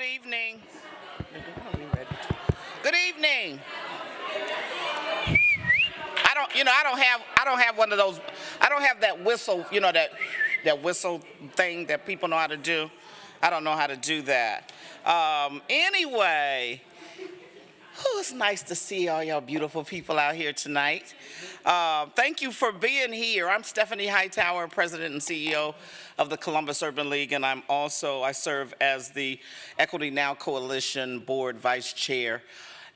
Good evening. Good evening. I don't have one of those. I don't have that whistle, that whistle thing that people know how to do. I don't know how to do that. Anyway, it's nice to see all y'all beautiful people out here tonight. Thank you for being here. I'm Stephanie Hightower, President and CEO of the Columbus Urban League, and I serve as the Equity Now Coalition Board Vice Chair.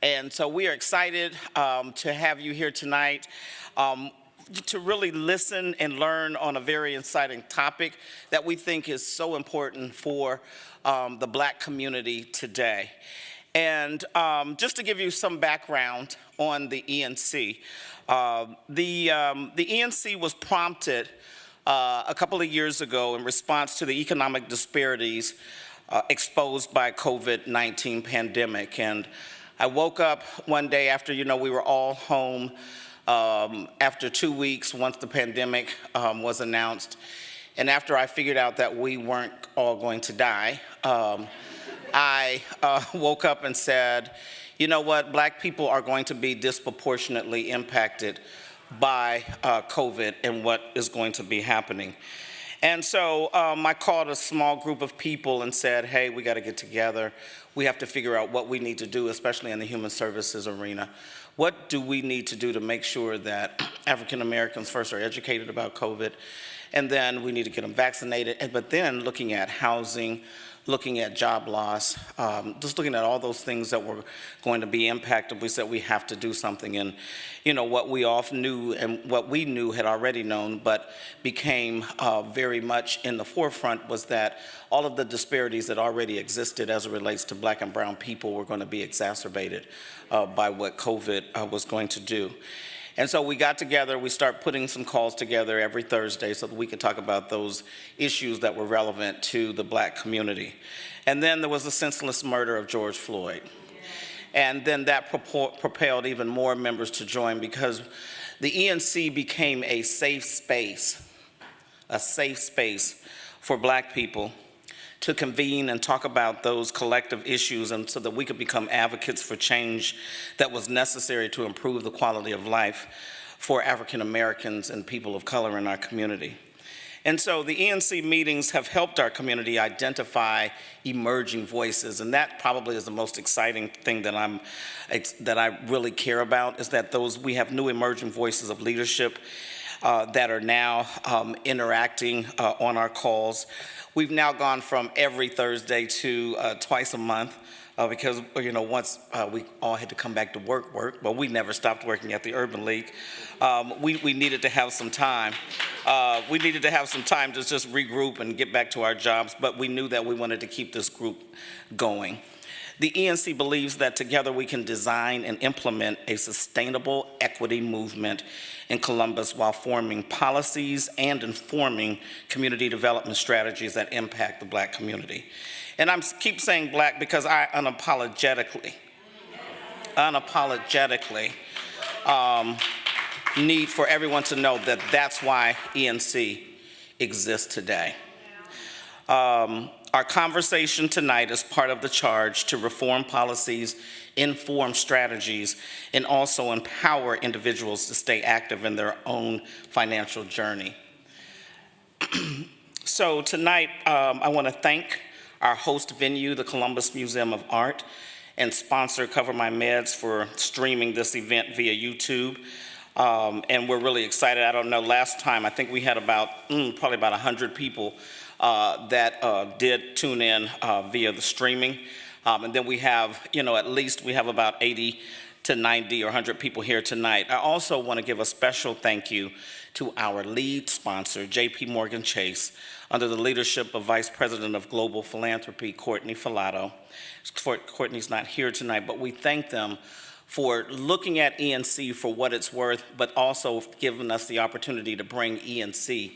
And so we are excited to have you here tonight to really listen and learn on a very exciting topic that we think is so important for the Black community today. And just to give you some background on the ENC, the ENC was prompted a couple of years ago in response to the economic disparities exposed by COVID-19 pandemic. And I woke up one day after, we were all home after 2 weeks once the pandemic was announced. And after I figured out that we weren't all going to die, I woke up and said, you know what, Black people are going to be disproportionately impacted by COVID and what is going to be happening. And so I called a small group of people and said, hey, we got to get together. We have to figure out what we need to do, especially in the human services arena. What do we need to do to make sure that African Americans first are educated about COVID, and then we need to get them vaccinated, but then looking at housing, looking at job loss, just looking at all those things that were going to be impacted. We said we have to do something. And what we all knew and what we knew had already known, but became very much in the forefront, was that all of the disparities that already existed as it relates to Black and brown people were going to be exacerbated by what COVID was going to do. And so we got together, we started putting some calls together every Thursday so that we could talk about those issues that were relevant to the Black community. And then there was the senseless murder of George Floyd. And then that propelled even more members to join, because the ENC became a safe space for Black people to convene and talk about those collective issues, and so that we could become advocates for change that was necessary to improve the quality of life for African Americans and people of color in our community. And so the ENC meetings have helped our community identify emerging voices, and that probably is the most exciting thing that I really care about, is that we have new emerging voices of leadership that are now interacting on our calls. We've now gone from every Thursday to twice a month because, once we all had to come back to work, but we never stopped working at the Urban League. We needed to have some time. We needed to have some time to just regroup and get back to our jobs, but we knew that we wanted to keep this group going. The ENC believes that together we can design and implement a sustainable equity movement in Columbus while forming policies and informing community development strategies that impact the Black community. And I keep saying Black because I unapologetically need for everyone to know that that's why ENC exists today. Our conversation tonight is part of the charge to reform policies, inform strategies, and also empower individuals to stay active in their own financial journey. So tonight, I want to thank our host venue, the Columbus Museum of Art, and sponsor Cover My Meds for streaming this event via YouTube. And we're really excited. I don't know, last time I think we had probably about 100 people that did tune in via the streaming. And then we have, at least we have about 80 to 90 or 100 people here tonight. I also want to give a special thank you to our lead sponsor, JP Morgan Chase, under the leadership of Vice President of Global Philanthropy, Courtney Filato. Courtney's not here tonight, but we thank them for looking at ENC for what it's worth, but also giving us the opportunity to bring ENC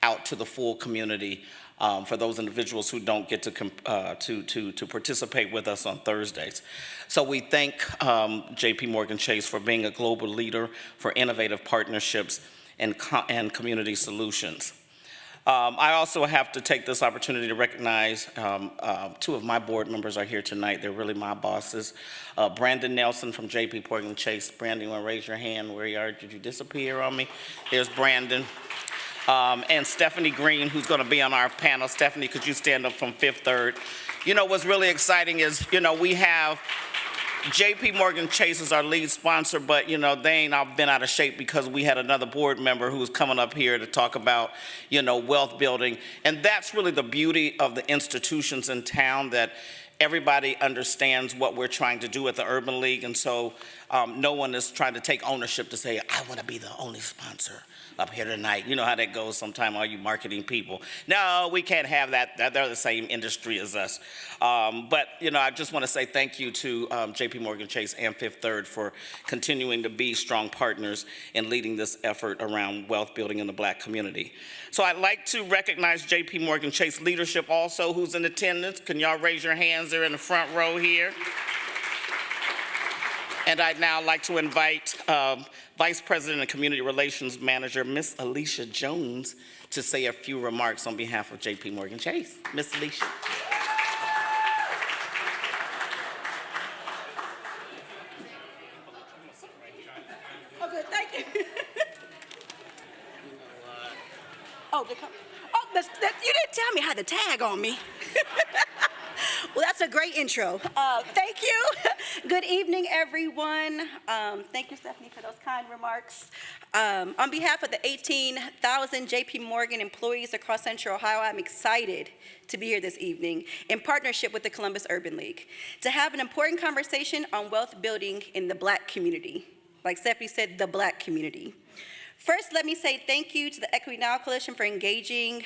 out to the full community for those individuals who don't get to participate with us on Thursdays. So we thank JP Morgan Chase for being a global leader for innovative partnerships and community solutions. I also have to take this opportunity to recognize two of my board members are here tonight. They're really my bosses. Brandon Nelson from JP Morgan Chase. Brandon, you want to raise your hand where you are? Did you disappear on me? There's Brandon. And Stephanie Green, who's going to be on our panel. Stephanie, could you stand up from Fifth Third? You know, what's really exciting is, you know, we have JP Morgan Chase is our lead sponsor, but you know, they ain't all been out of shape because we had another board member who's coming up here to talk about, you know, wealth building. And that's really the beauty of the institutions in town, that everybody understands what we're trying to do at the Urban League. And so no one is trying to take ownership to say, I want to be the only sponsor up here tonight. You know how that goes sometime, all you marketing people. No, we can't have that. They're the same industry as us. But, you know, I just want to say thank you to JP Morgan Chase and Fifth Third for continuing to be strong partners in leading this effort around wealth building in the Black community. So I'd like to recognize JP Morgan Chase leadership also who's in attendance. Can y'all raise your hands? They're in the front row here. And I'd now like to invite Vice President and Community Relations Manager, Miss Alicia Jones, to say a few remarks on behalf of JP Morgan Chase. Miss Alicia. Oh, good, thank you. You didn't tell me how to tag on me. Well, that's a great intro. Thank you. Good evening, everyone. Thank you, Stephanie, for those kind remarks. On behalf of the 18,000 JP Morgan employees across Central Ohio, I'm excited to be here this evening in partnership with the Columbus Urban League to have an important conversation on wealth building in the Black community. Like Stephanie said, the Black community. First, let me say thank you to the Equity Now Coalition for engaging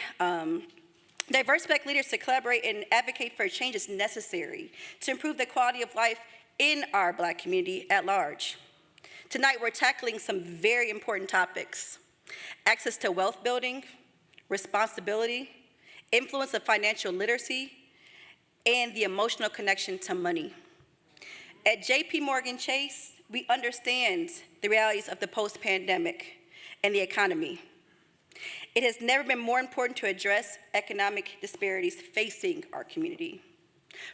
diverse Black leaders to collaborate and advocate for changes necessary to improve the quality of life in our Black community at large. Tonight, we're tackling some very important topics: access to wealth building, responsibility, influence of financial literacy, and the emotional connection to money. At JP Morgan Chase, we understand the realities of the post-pandemic and the economy. It has never been more important to address economic disparities facing our community.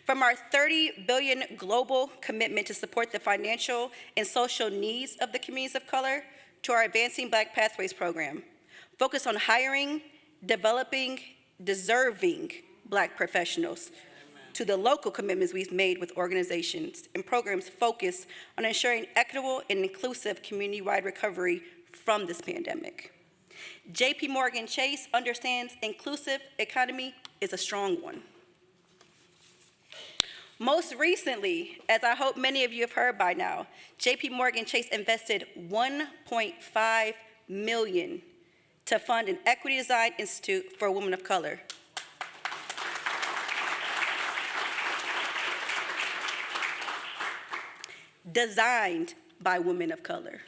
From our $30 billion global commitment to support the financial and social needs of the communities of color, to our Advancing Black Pathways program, focused on hiring, developing, deserving Black professionals, to the local commitments we've made with organizations and programs focused on ensuring equitable and inclusive community-wide recovery from this pandemic. JP Morgan Chase understands inclusive economy is a strong one. Most recently, as I hope many of you have heard by now, JP Morgan Chase invested $1.5 million to fund an Equity Design Institute for women of color. Designed by women of color.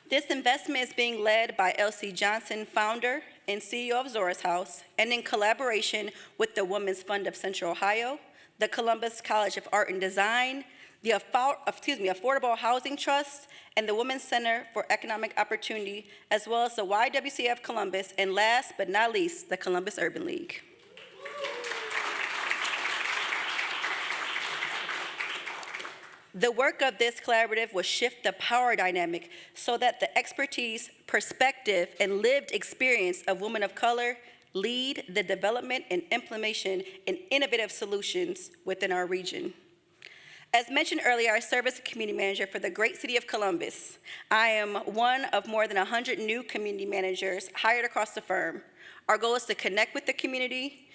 This investment is being led by Elsie Johnson, founder and CEO of Zora's House, and in collaboration with the Women's Fund of Central Ohio, the Columbus College of Art and Design, the Affordable Housing Trust, and the Women's Center for Economic Opportunity, as well as the YWCA Columbus, and last but not least, the Columbus Urban League. The work of this collaborative will shift the power dynamic so that the expertise, perspective, and lived experience of women of color lead the development and implementation in innovative solutions within our region. As mentioned earlier, I serve as a community manager for the great city of Columbus. I am one of more than 100 new community managers hired across the firm. Our goal is to connect with the community,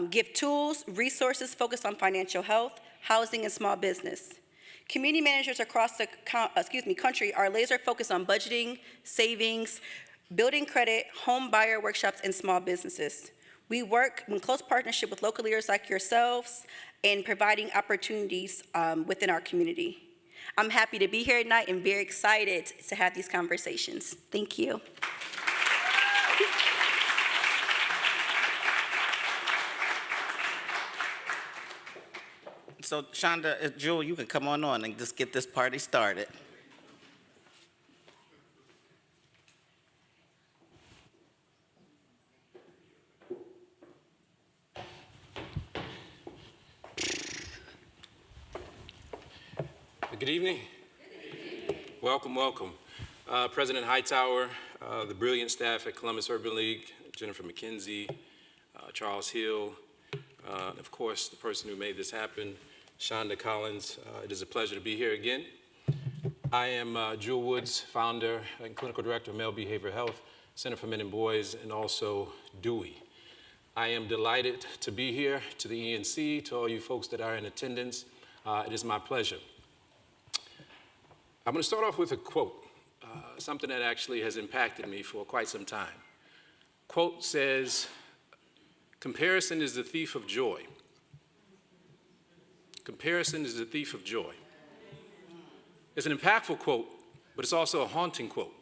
give tools, resources focused on financial health, housing, and small business. Community managers across the country are laser focused on budgeting, savings, building credit, home buyer workshops, and small businesses. We work in close partnership with local leaders like yourselves in providing opportunities within our community. I'm happy to be here tonight and very excited to have these conversations. Thank you. So, Shonda, Jewel, you can come on and just get this party started. Good evening. Welcome, welcome. President Hightower, the brilliant staff at Columbus Urban League, Jennifer McKenzie, Charles Hill, and of course, the person who made this happen, Shonda Collins. It is a pleasure to be here again. I am Jewel Woods, founder and clinical director of Male Behavioral Health, Center for Men and Boys, and also DEWI. I am delighted to be here, to the ENC, to all you folks that are in attendance. It is my pleasure. I'm going to start off with a quote, something that actually has impacted me for quite some time. Quote says, "Comparison is the thief of joy." Comparison is the thief of joy. It's an impactful quote, but it's also a haunting quote.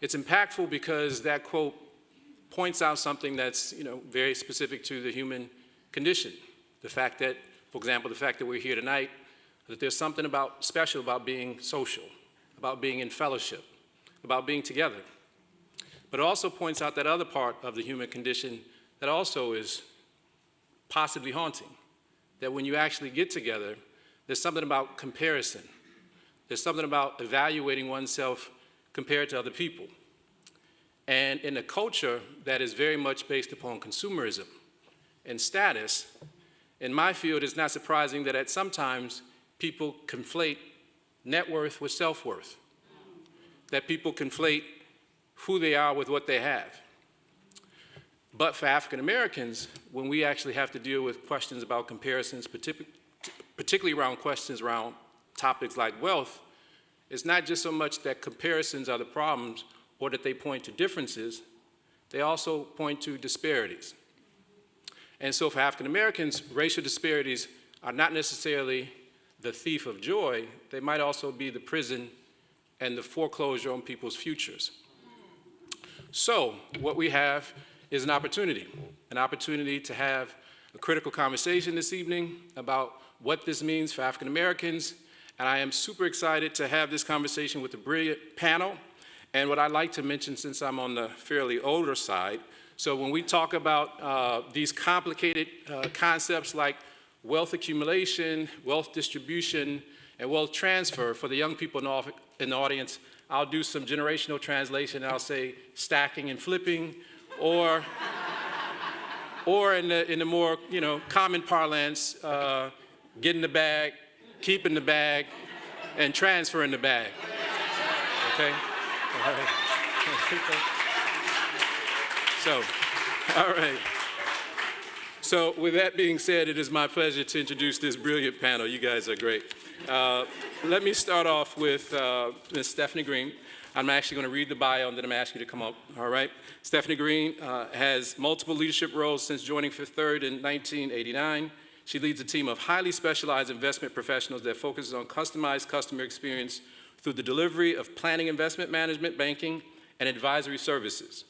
It's impactful because that quote points out something that's, very specific to the human condition. The fact that, for example, the fact that we're here tonight, that there's something special about being social, about being in fellowship, about being together. But it also points out that other part of the human condition that also is possibly haunting, that when you actually get together, there's something about comparison. There's something about evaluating oneself compared to other people. And in a culture that is very much based upon consumerism and status, in my field, it's not surprising that at sometimes people conflate net worth with self-worth, that people conflate who they are with what they have. But for African Americans, when we actually have to deal with questions about comparisons, particularly around questions around topics like wealth, it's not just so much that comparisons are the problems or that they point to differences, they also point to disparities. And so for African Americans, racial disparities are not necessarily the thief of joy, they might also be the prison and the foreclosure on people's futures. So what we have is an opportunity to have a critical conversation this evening about what this means for African Americans. And I am super excited to have this conversation with a brilliant panel. And what I'd like to mention, since I'm on the fairly older side, so when we talk about these complicated concepts like wealth accumulation, wealth distribution, and wealth transfer, for the young people in the audience, I'll do some generational translation. I'll say stacking and flipping, or in the more common parlance, getting the bag, keeping the bag, and transferring the bag. Okay? All right. So, all right. So with that being said, it is my pleasure to introduce this brilliant panel. You guys are great. Let me start off with Ms. Stephanie Green. I'm actually going to read the bio and then I'm going to ask you to come up, all right? Stephanie Green has multiple leadership roles since joining Fifth Third in 1989. She leads a team of highly specialized investment professionals that focuses on customized customer experience through the delivery of planning, investment management, banking, and advisory services.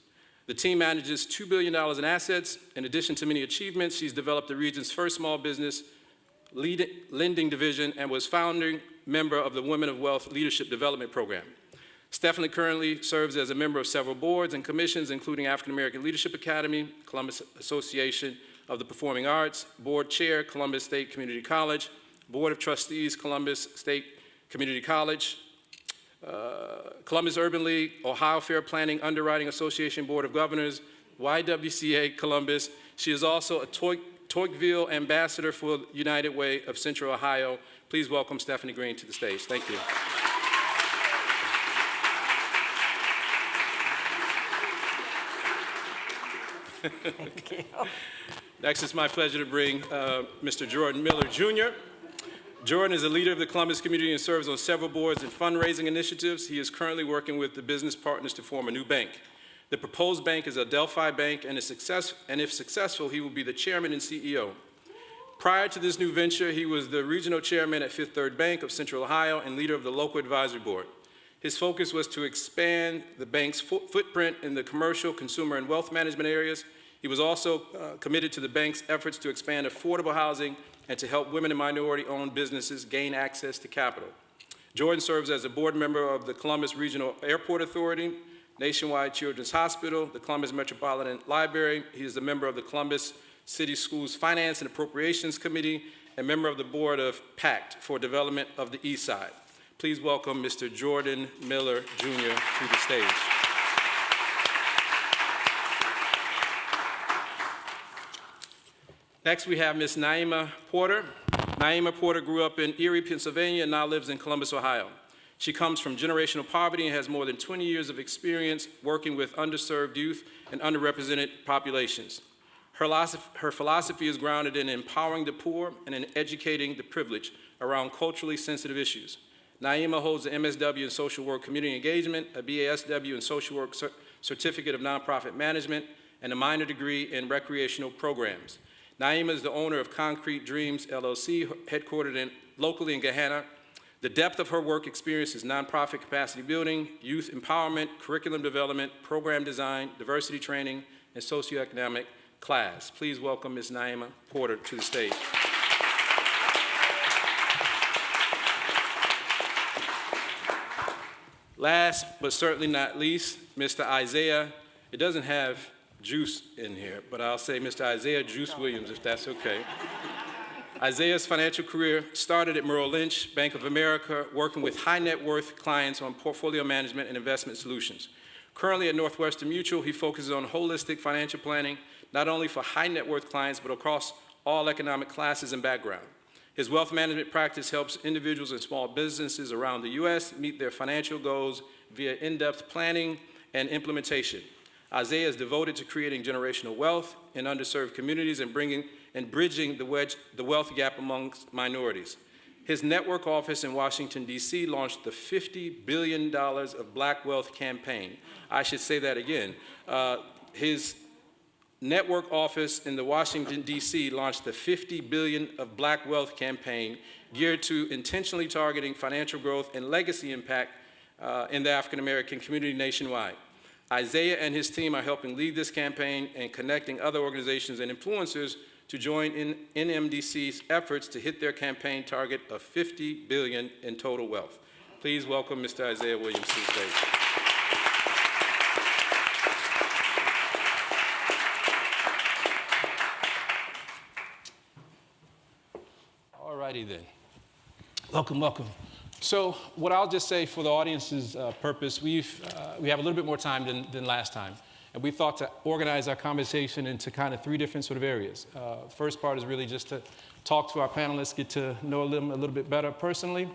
The team manages $2 billion in assets. In addition to many achievements, she's developed the region's first small business lending division and was founding member of the Women of Wealth Leadership Development Program. Stephanie currently serves as a member of several boards and commissions, including African American Leadership Academy, Columbus Association of the Performing Arts, Board Chair, Columbus State Community College, Board of Trustees, Columbus State Community College, Columbus Urban League, Ohio Fair Planning Underwriting Association Board of Governors, YWCA Columbus. She is also a Tocqueville Ambassador for United Way of Central Ohio. Please welcome Stephanie Green to the stage. Thank you. Thank you. Next, it's my pleasure to bring Mr. Jordan Miller, Jr. Jordan is a leader of the Columbus community and serves on several boards and fundraising initiatives. He is currently working with the business partners to form a new bank. The proposed bank is a Delphi bank, and if successful, he will be the chairman and CEO. Prior to this new venture, he was the regional chairman at Fifth Third Bank of Central Ohio and leader of the local advisory board. His focus was to expand the bank's footprint in the commercial, consumer, and wealth management areas. He was also committed to the bank's efforts to expand affordable housing and to help women and minority-owned businesses gain access to capital. Jordan serves as a board member of the Columbus Regional Airport Authority, Nationwide Children's Hospital, the Columbus Metropolitan Library. He is a member of the Columbus City Schools Finance and Appropriations Committee and member of the board of PACT for Development of the East Side. Please welcome Mr. Jordan Miller, Jr. to the stage. Next, we have Ms. Naima Porter. Naima Porter grew up in Erie, Pennsylvania, and now lives in Columbus, Ohio. She comes from generational poverty and has more than 20 years of experience working with underserved youth and underrepresented populations. Her philosophy is grounded in empowering the poor and in educating the privileged around culturally sensitive issues. Naima holds an MSW in Social Work Community Engagement, a BASW in Social Work Certificate of Nonprofit Management, and a minor degree in Recreational Programs. Naima is the owner of Concrete Dreams, LLC, headquartered locally in Gahanna. The depth of her work experience is nonprofit capacity building, youth empowerment, curriculum development, program design, diversity training, and socioeconomic class. Please welcome Ms. Naima Porter to the stage. Last but certainly not least, Mr. Isaiah. It doesn't have Juice in here, but I'll say Mr. Isaiah Juice Williams, if that's okay. Isaiah's financial career started at Merrill Lynch, Bank of America, working with high net worth clients on portfolio management and investment solutions. Currently at Northwestern Mutual, he focuses on holistic financial planning, not only for high net worth clients, but across all economic classes and background. His wealth management practice helps individuals and small businesses around the U.S. meet their financial goals via in-depth planning and implementation. Isaiah is devoted to creating generational wealth in underserved communities and bridging the wealth gap amongst minorities. His network office in Washington, D.C. launched the $50 billion of Black Wealth campaign. I should say that again. His network office in the Washington, D.C. launched the $50 billion of Black Wealth campaign geared to intentionally targeting financial growth and legacy impact in the African American community nationwide. Isaiah and his team are helping lead this campaign and connecting other organizations and influencers to join in NMDC's efforts to hit their campaign target of $50 billion in total wealth. Please welcome Mr. Isaiah Williams to the stage. All righty then. Welcome, welcome. So what I'll just say for the audience's purpose, we have a little bit more time than last time. And we thought to organize our conversation into kind of three different sort of areas. First part is really just to talk to our panelists, get to know them a little bit better personally.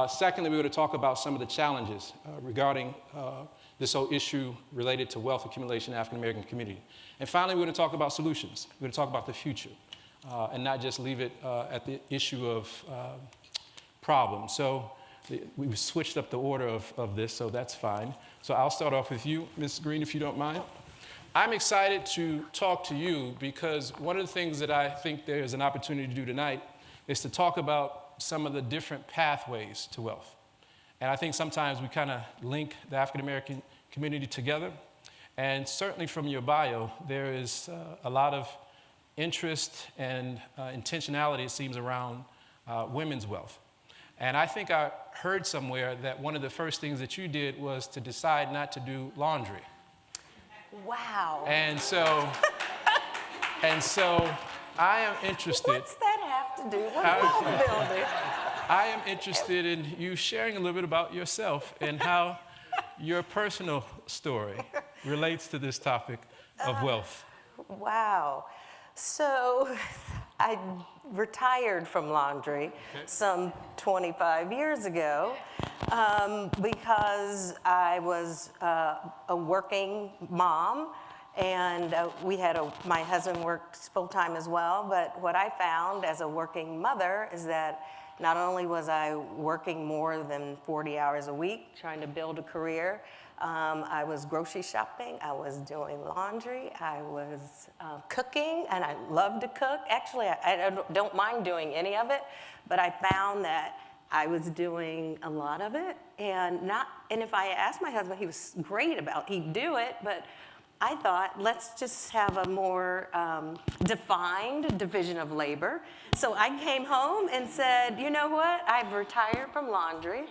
Secondly, we're going to talk about some of the challenges regarding this whole issue related to wealth accumulation in the African American community. And finally, we're going to talk about solutions. We're going to talk about the future and not just leave it at the issue of problems. So we've switched up the order of this, so that's fine. So I'll start off with you, Ms. Green, if you don't mind. I'm excited to talk to you because one of the things that I think there's an opportunity to do tonight is to talk about some of the different pathways to wealth. And I think sometimes we kind of link the African American community together. And certainly from your bio, there is a lot of interest and intentionality, it seems, around women's wealth. And I think I heard somewhere that one of the first things that you did was to decide not to do laundry. Wow. And so I am interested. What's that have to do with wealth building? I am interested in you sharing a little bit about yourself and how your personal story relates to this topic of wealth. Wow. So I retired from laundry some 25 years ago because I was a working mom, and my husband worked full-time as well. But what I found as a working mother is that not only was I working more than 40 hours a week trying to build a career, I was grocery shopping, I was doing laundry, I was cooking, and I love to cook. Actually, I don't mind doing any of it, but I found that I was doing a lot of it, and if I asked my husband, he was great he'd do it, but I thought, let's just have a more defined division of labor. So I came home and said, you know what, I've retired from laundry.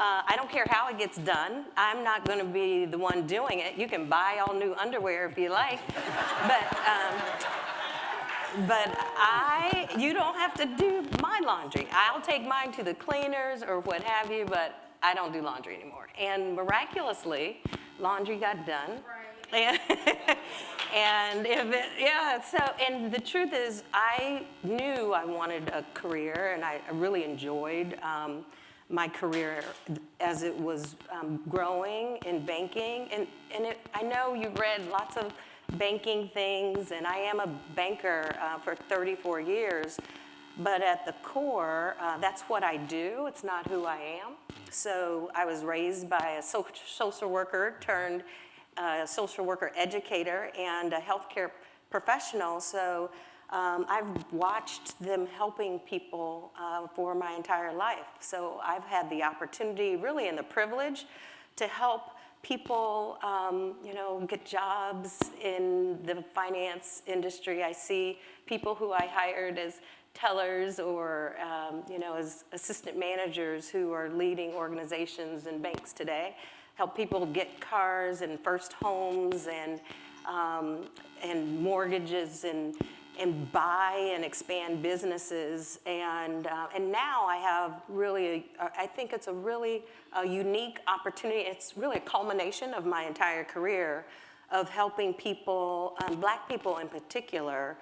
I don't care how it gets done. I'm not going to be the one doing it. You can buy all new underwear if you like. But you don't have to do my laundry. I'll take mine to the cleaners or what have you, but I don't do laundry anymore. And miraculously, laundry got done. Right. And and the truth is, I knew I wanted a career, and I really enjoyed my career as it was growing in banking. I know you've read lots of banking things, and I am a banker for 34 years, but at the core, that's what I do. It's not who I am. So I was raised by a social worker turned social worker educator and a healthcare professional. So I've watched them helping people for my entire life. So I've had the opportunity, really, and the privilege to help people, get jobs in the finance industry. I see people who I hired as tellers or, as assistant managers who are leading organizations and banks today, help people get cars and first homes and mortgages and buy and expand businesses. And now I have really, I think it's a really unique opportunity. It's really a culmination of my entire career of helping people, Black people in particular,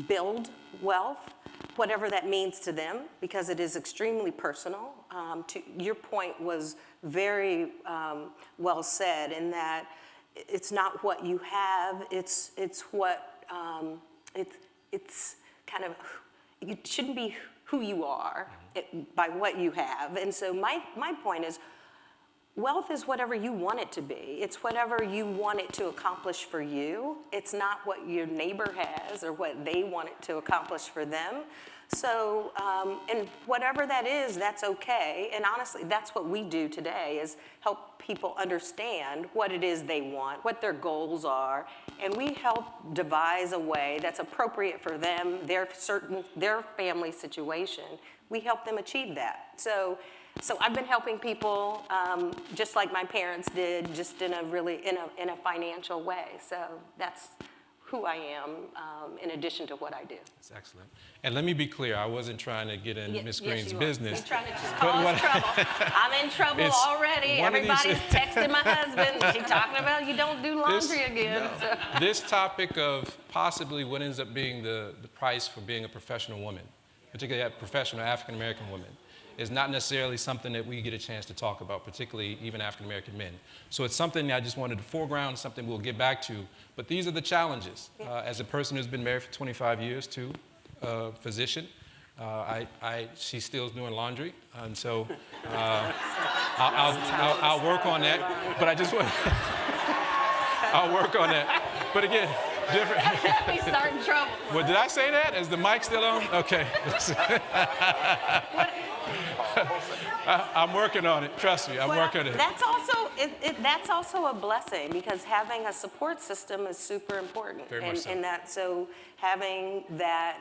build wealth, whatever that means to them, because it is extremely personal. Your point was very well said, in that it's not what you have, it's what, it's kind of, it shouldn't be who you are by what you have. And so my point is, wealth is whatever you want it to be. It's whatever you want it to accomplish for you. It's not what your neighbor has or what they want it to accomplish for them. So, and whatever that is, that's okay. And honestly, that's what we do today, is help people understand what it is they want, what their goals are, and we help devise a way that's appropriate for them, their family situation. We help them achieve that. So I've been helping people just like my parents did, just in a financial way. So that's who I am, in addition to what I do. That's excellent. And let me be clear, I wasn't trying to get in Ms. Green's business. You're trying to just cause trouble. I'm in trouble already. Everybody's texting my husband. She's talking about you don't do laundry again. No. So. This topic of possibly what ends up being the price for being a professional woman, particularly a professional African-American woman, is not necessarily something that we get a chance to talk about, particularly even African-American men. So it's something I just wanted to foreground, something we'll get back to. But these are the challenges. As a person who's been married for 25 years to a physician, she's still doing laundry, and so I'll work on that. But I just want, I'll work on that. But again, different. We start in trouble. Well, did I say that? Is the mic still on? Okay. I'm working on it. Trust me, I'm working on it. That's also a blessing, because having a support system is super important. Very much so. And so having that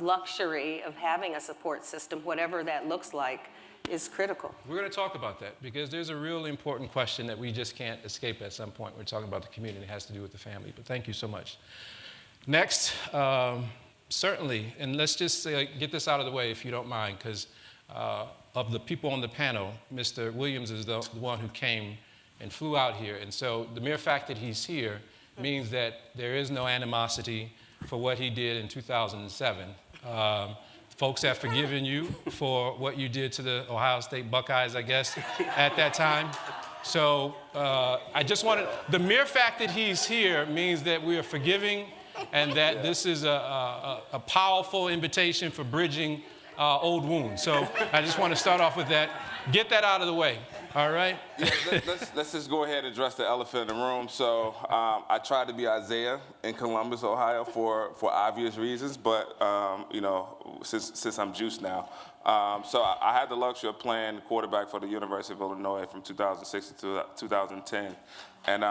luxury of having a support system, whatever that looks like, is critical. We're going to talk about that, because there's a real important question that we just can't escape at some point. We're talking about the community. It has to do with the family. But thank you so much. Next, certainly, and let's just get this out of the way if you don't mind, because of the people on the panel, Mr. Williams is the one who came and flew out here. And so the mere fact that he's here means that there is no animosity for what he did in 2007. Folks have forgiven you for what you did to the Ohio State Buckeyes, I guess, at that time. So I just wanted, the mere fact that he's here means that we are forgiving, and that this is a powerful invitation for bridging old wounds. So I just want to start off with that. Get that out of the way, all right? Yeah, let's just go ahead and address the elephant in the room. So I tried to be Isaiah in Columbus, Ohio, for obvious reasons, but since I'm juiced now. So I had the luxury of playing quarterback for the University of Illinois from 2006 to 2010. And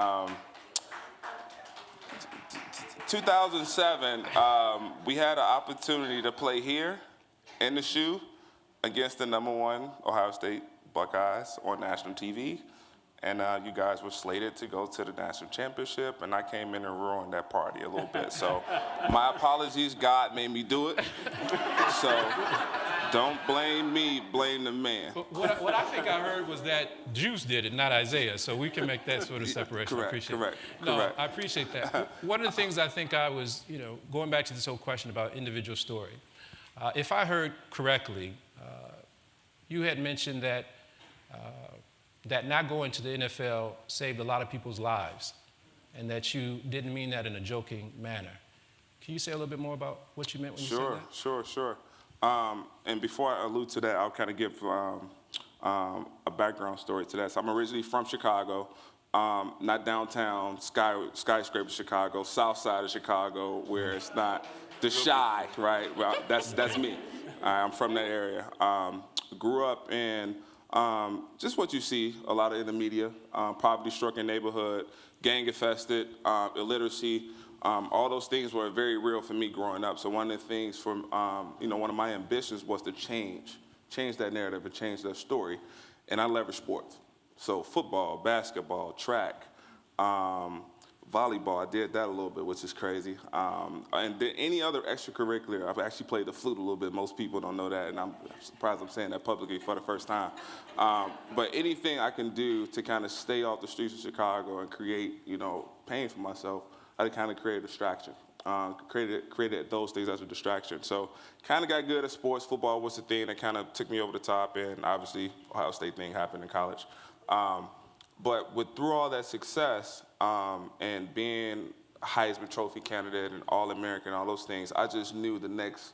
2007, we had an opportunity to play here in the shoe against the #1 Ohio State Buckeyes on national TV. and you guys were slated to go to the national championship, and I came in and ruined that party a little bit. So my apologies, God made me do it. So don't blame me, blame the man. What I think I heard was that Juice did it, not Isaiah, so we can make that sort of separation. Correct, I appreciate correct, it. No, correct. I appreciate that. One of the things I think I was, going back to this whole question about individual story, if I heard correctly, you had mentioned that that not going to the NFL saved a lot of people's lives, and that you didn't mean that in a joking manner. Can you say a little bit more about what you meant when you said that? Sure. And before I allude to that, I'll kind of give a background story to that. So I'm originally from Chicago, not downtown, skyscraper Chicago, south side of Chicago, where it's not the shy, right? Well, that's me. I'm from that area. Grew up in just what you see a lot of in the media, poverty-stricken neighborhood, gang-infested, illiteracy. All those things were very real for me growing up. So one of the things from, one of my ambitions was to change that narrative and change that story. And I leveraged sports. So football, basketball, track, volleyball, I did that a little bit, which is crazy. And then any other extracurricular, I've actually played the flute a little bit. Most people don't know that, and I'm surprised I'm saying that publicly for the first time. But anything I can do to kind of stay off the streets of Chicago and create, pain for myself, I kind of created a distraction. Created those things as a distraction. So kind of got good at sports. Football was the thing that kind of took me over the top, and obviously Ohio State thing happened in college. But through all that success and being a Heisman Trophy candidate and All-American, all those things, I just knew the next,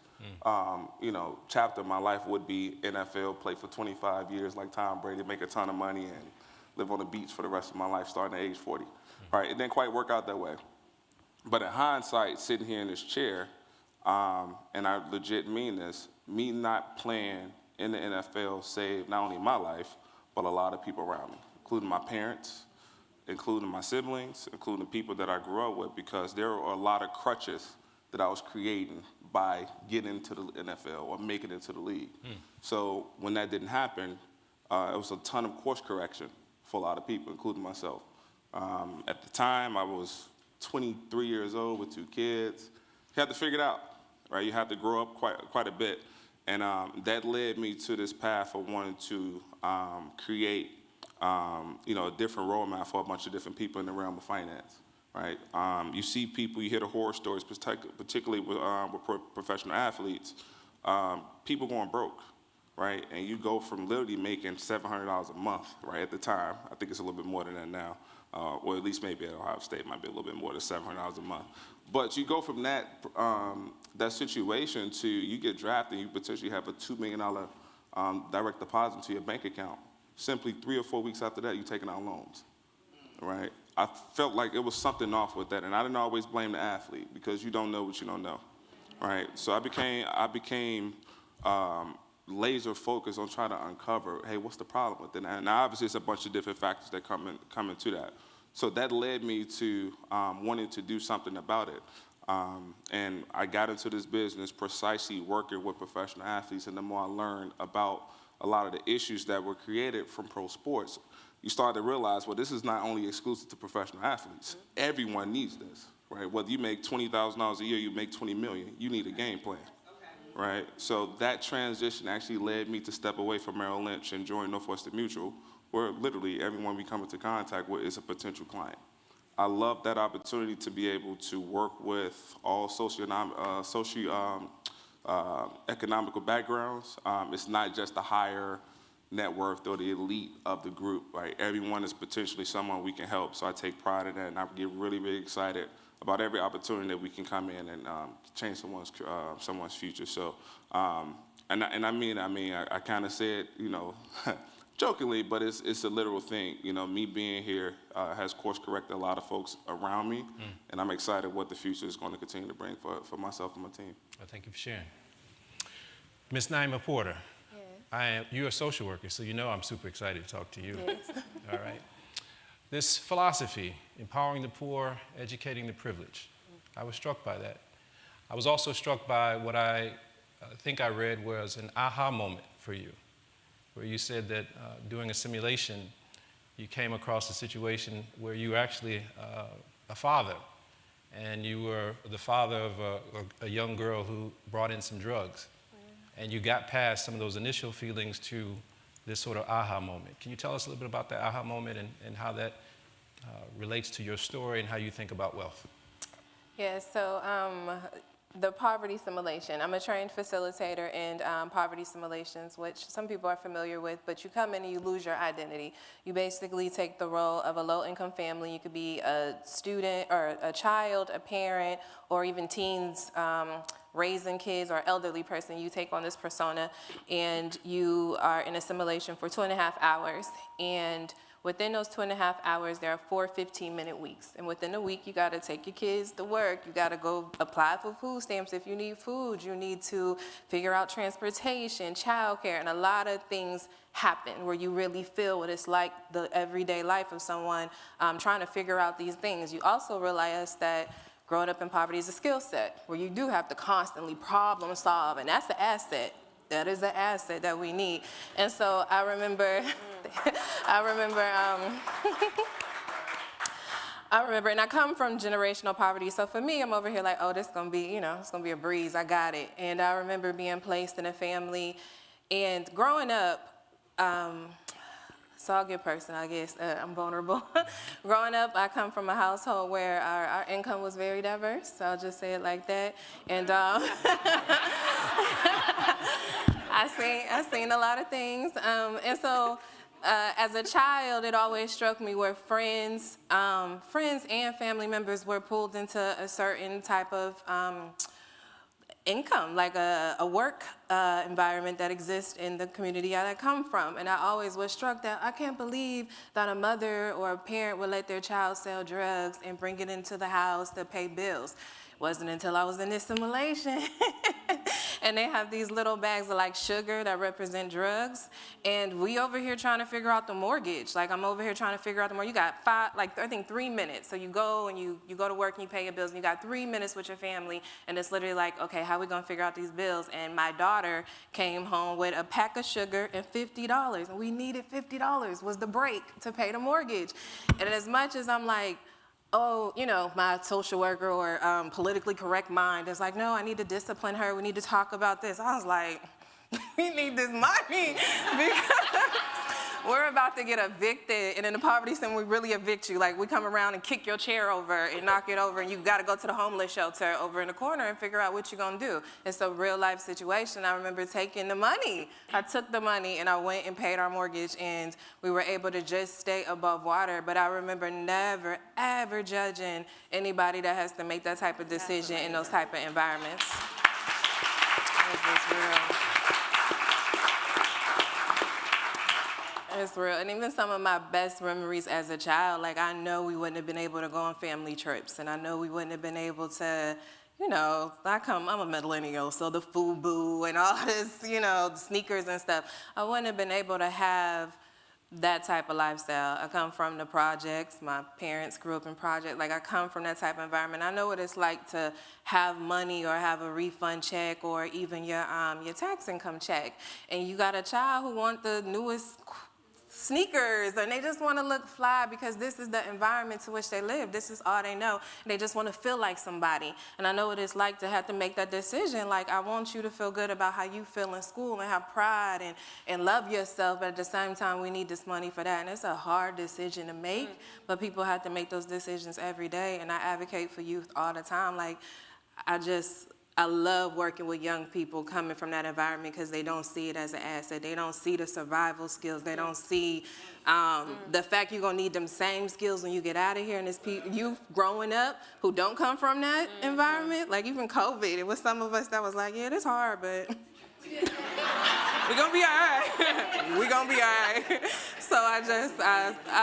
chapter of my life would be NFL, play for 25 years like Tom Brady, make a ton of money, and live on the beach for the rest of my life, starting at age 40. All right, it didn't quite work out that way. But in hindsight, sitting here in this chair, and I legit mean this, me not playing in the NFL saved not only my life, but a lot of people around me, including my parents, including my siblings, including the people that I grew up with, because there were a lot of crutches that I was creating by getting into the NFL or making it into the league. So when that didn't happen, it was a ton of course correction for a lot of people, including myself. At the time, I was 23 years old with 2 kids. You have to figure it out, right? You have to grow up quite a bit. And that led me to this path of wanting to create, a different roadmap for a bunch of different people in the realm of finance, right? You see people, you hear the horror stories, particularly with professional athletes, people going broke, right? And you go from literally making $700 a month, right, at the time. I think it's a little bit more than that now. Or at least maybe at Ohio State might be a little bit more than $700 a month. But you go from that situation to you get drafted, you potentially have a $2 million direct deposit to your bank account. Simply 3 or 4 weeks after that, you're taking out loans, right? I felt like it was something off with that, and I didn't always blame the athlete because you don't know what you don't know, right? So I became laser focused on trying to uncover, hey, what's the problem with it? And obviously, it's a bunch of different factors that come into that. So that led me to wanting to do something about it. And I got into this business precisely working with professional athletes, and the more I learned about a lot of the issues that were created from pro sports, you start to realize, well, this is not only exclusive to professional athletes. Everyone needs this, right? Whether you make $20,000 a year, you make $20 million, you need a game plan. Right? So that transition actually led me to step away from Merrill Lynch and join Northwestern Mutual, where literally everyone we come into contact with is a potential client. I love that opportunity to be able to work with all economical backgrounds. It's not just the higher net worth or the elite of the group, right? Everyone is potentially someone we can help, so I take pride in that, and I get really, really excited about every opportunity that we can come in and change someone's future. So, and I mean, I kind of said, jokingly, but it's a literal thing. Me being here has course corrected a lot of folks around me, and I'm excited what the future is going to continue to bring for myself and my team. Well, thank you for sharing. Ms. Naima Porter, you're a social worker, so I'm super excited to talk to you. Yes. All right. This philosophy, empowering the poor, educating the privileged, I was struck by that. I was also struck by what I think I read was an aha moment for you, where you said that doing a simulation, you came across a situation where you were actually a father, and you were the father of a young girl who brought in some drugs. And you got past some of those initial feelings to this sort of aha moment. Can you tell us a little bit about that aha moment and how that relates to your story and how you think about wealth? Yeah, so the poverty simulation. I'm a trained facilitator in poverty simulations, which some people are familiar with, but you come in and you lose your identity. You basically take the role of a low-income family. You could be a student or a child, a parent, or even teens raising kids or elderly person. You take on this persona and you are in a simulation for 2.5 hours. And within those 2.5 hours, there are 4 15-minute weeks. And within a week, you gotta take your kids to work. You gotta go apply for food stamps if you need food. You need to figure out transportation, childcare, and a lot of things happen where you really feel what it's like, the everyday life of someone trying to figure out these things. You also realize that growing up in poverty is a skill set where you do have to constantly problem solve, and that's the asset. That is the asset that we need. And so I remember, and I come from generational poverty, so for me, I'm over here like, oh, this is gonna be, it's gonna be a breeze, I got it. And I remember being placed in a family, and growing up, so I'll get personal, I guess, I'm vulnerable. Growing up, I come from a household where our income was very diverse, so I'll just say it like that. And I seen a lot of things. And so as a child, it always struck me where friends and family members were pulled into a certain type of income, like a work environment that exists in the community that I come from. And I always was struck that I can't believe that a mother or a parent would let their child sell drugs and bring it into the house to pay bills. It wasn't until I was in this simulation and they have these little bags of like sugar that represent drugs, and we over here trying to figure out the mortgage. Like I'm over here trying to figure out the mortgage. You got I think 3 minutes. So you go and you go to work and you pay your bills, and you got 3 minutes with your family, and it's literally like, okay, how are we gonna figure out these bills? And my daughter came home with a pack of sugar and $50, and we needed $50 was the break to pay the mortgage. And as much as I'm like, oh, my social worker or politically correct mind is like, no, I need to discipline her. We need to talk about this. I was like, we need this money because we're about to get evicted. And in the poverty sim, we really evict you. Like, we come around and kick your chair over and knock it over, and you got to go to the homeless shelter over in the corner and figure out what you're going to do. It's a real life situation. I remember taking the money. I took the money and I went and paid our mortgage, and we were able to just stay above water. But I remember never, ever judging anybody that has to make that type of decision in those type of environments. It's real. It's real. And even some of my best memories as a child, like I know we wouldn't have been able to go on family trips, and I know we wouldn't have been able to, I'm a millennial, so the FUBU and all this, the sneakers and stuff, I wouldn't have been able to have that type of lifestyle. I come from the projects. My parents grew up in projects. Like I come from that type of environment. I know what it's like to have money or have a refund check or even your tax income check. And you got a child who wants the newest sneakers, and they just want to look fly because this is the environment to which they live. This is all they know. And they just want to feel like somebody. And I know what it's like to have to make that decision. Like, I want you to feel good about how you feel in school and have pride and love yourself, but at the same time, we need this money for that. And it's a hard decision to make, but people have to make those decisions every day. And I advocate for youth all the time. Like, I love working with young people coming from that environment because they don't see it as an asset. They don't see the survival skills. They don't see the fact you're gonna need them same skills when you get out of here. And it's you growing up who don't come from that environment. Like even COVID, it was some of us that was like, yeah, this hard, but we're gonna be all right. We're gonna be all right. So I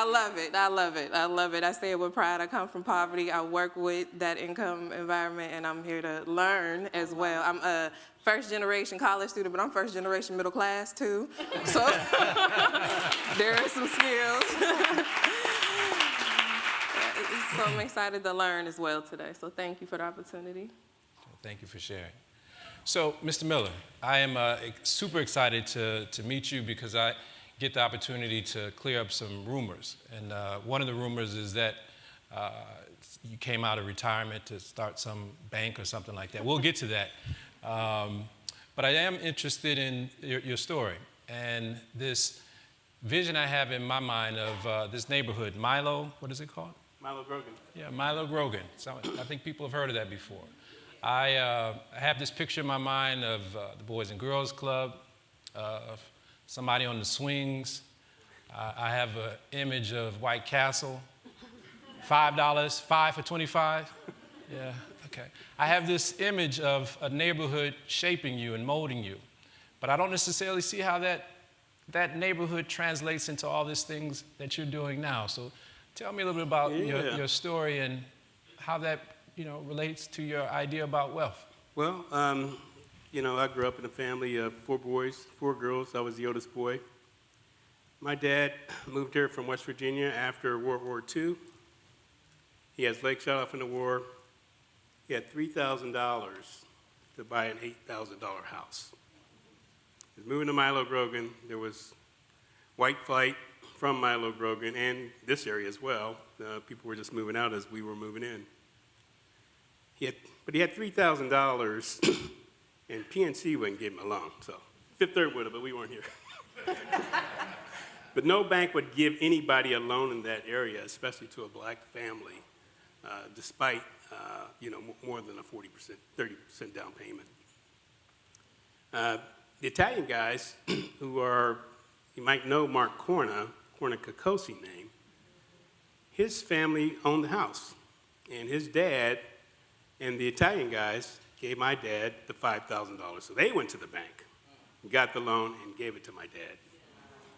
love it. I love it. I love it. I say it with pride. I come from poverty. I work with that income environment, and I'm here to learn as well. I'm a first-generation college student, but I'm first-generation middle class, too. So there are some skills. So I'm excited to learn as well today. So thank you for the opportunity. Thank you for sharing. So, Mr. Miller, I am super excited to meet you because get the opportunity to clear up some rumors. And one of the rumors is that you came out of retirement to start some bank or something like that. We'll get to that. But I am interested in your story and this vision I have in my mind of this neighborhood, Milo, what is it called? Milo Grogan. Yeah, Milo Grogan. So I think people have heard of that before. I have this picture in my mind of the Boys and Girls Club, of somebody on the swings. I have an image of White Castle, $5, 5 for 25. Yeah, okay. I have this image of a neighborhood shaping you and molding you, but I don't necessarily see how that neighborhood translates into all these things that you're doing now. So tell me a little bit about your story and how that relates to your idea about wealth. Well, I grew up in a family of 4 boys, 4 girls. I was the oldest boy. My dad moved here from West Virginia after World War II. He has legs shot off in the war. He had $3,000 to buy an $8,000 house. He was moving to Milo Grogan. There was white flight from Milo Grogan and this area as well. People were just moving out as we were moving in. But he had $3,000, and PNC wouldn't give him a loan. So Fifth Third would have, but we weren't here. But no bank would give anybody a loan in that area, especially to a black family, despite more than a 30% down payment. The Italian guys, who are, you might know Mark Corna Cacosi name, his family owned the house, and his dad and the Italian guys gave my dad the $5,000. So they went to the bank, got the loan, and gave it to my dad.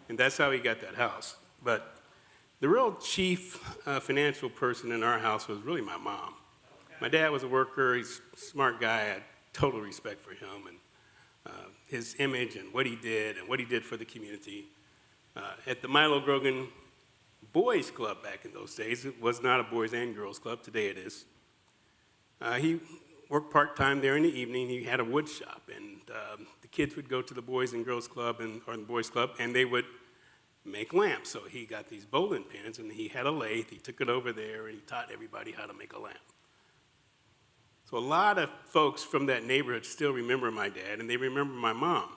And that's how he got that house. But the real chief financial person in our house was really my mom. My dad was a worker. He's a smart guy. I had total respect for him and his image and what he did for the community. At the Milo Grogan Boys Club back in those days, it was not a boys and girls club. Today it is. He worked part-time there in the evening. He had a wood shop, and the kids would go to the Boys and Girls Club or the Boys Club, and they would make lamps. So he got these bowling pins, and he had a lathe. He took it over there, and he taught everybody how to make a lamp. So a lot of folks from that neighborhood still remember my dad, and they remember my mom.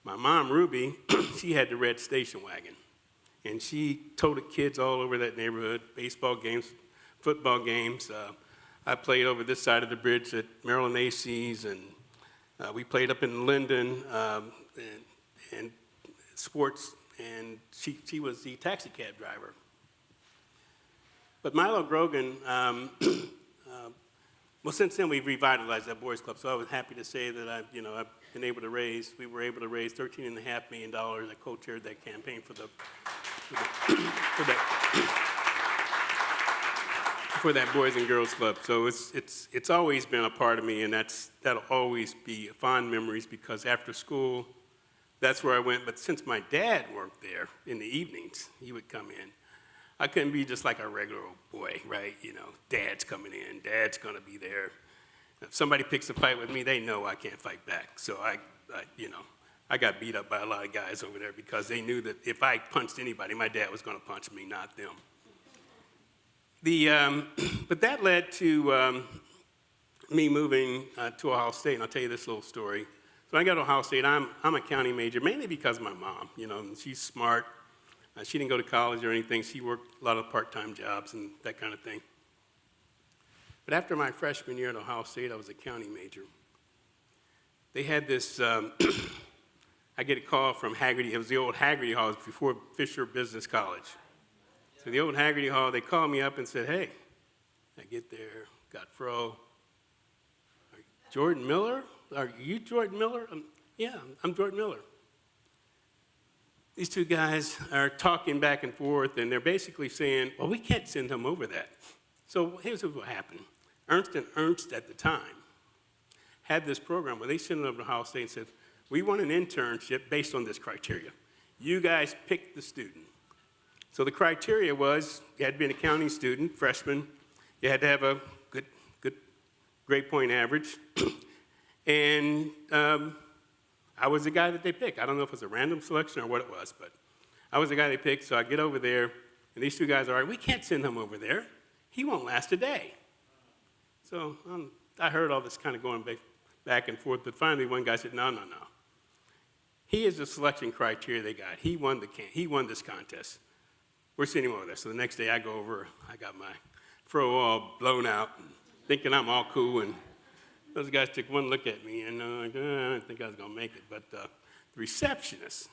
My mom, Ruby, she had the red station wagon, and she toted kids all over that neighborhood, baseball games, football games. I played over this side of the bridge at Maryland AC's, and we played up in Linden and sports, and she was the taxi cab driver. But Milo Grogan, well, since then we've revitalized that boys club, so I was happy to say that we were able to raise $13.5 million. I co-chaired that campaign for that Boys and Girls Club. So it's always been a part of me, and that'll always be fond memories, because after school, that's where I went. But since my dad worked there in the evenings, he would come in. I couldn't be just like a regular old boy, right? Dad's coming in, dad's gonna be there. If somebody picks a fight with me, they know I can't fight back. So I got beat up by a lot of guys over there because they knew that if I punched anybody, my dad was gonna punch me, not them. But that led to me moving to Ohio State, and I'll tell you this little story. So I got to Ohio State. I'm a county major, mainly because of my mom. She's smart. She didn't go to college or anything. She worked a lot of part-time jobs and that kind of thing. But after my freshman year at Ohio State, I was a county major. They had this, I get a call from Haggerty. It was the old Haggerty Hall. It was before Fisher Business College. So the old Haggerty Hall, they called me up and said, hey, I get there, got Fro. Jordan Miller? Are you Jordan Miller? Yeah, I'm Jordan Miller. These two guys are talking back and forth, and they're basically saying, well, we can't send him over that. So here's what happened. Ernst & Ernst at the time had this program where they sent him over to Ohio State and said, we want an internship based on this criteria. You guys pick the student. So the criteria was you had to be an accounting student, freshman. You had to have a good grade point average. And I was the guy that they picked. I don't know if it was a random selection or what it was, but I was the guy they picked, so I get over there, and these two guys are, we can't send him over there. He won't last a day. So I heard all this kind of going back and forth, but finally one guy said, no. He is the selection criteria they got. He won this contest. We're sending him over there. So the next day I go over, I got my fro all blown out, thinking I'm all cool, and those guys took one look at me, and I didn't think I was gonna make it, but the receptionist,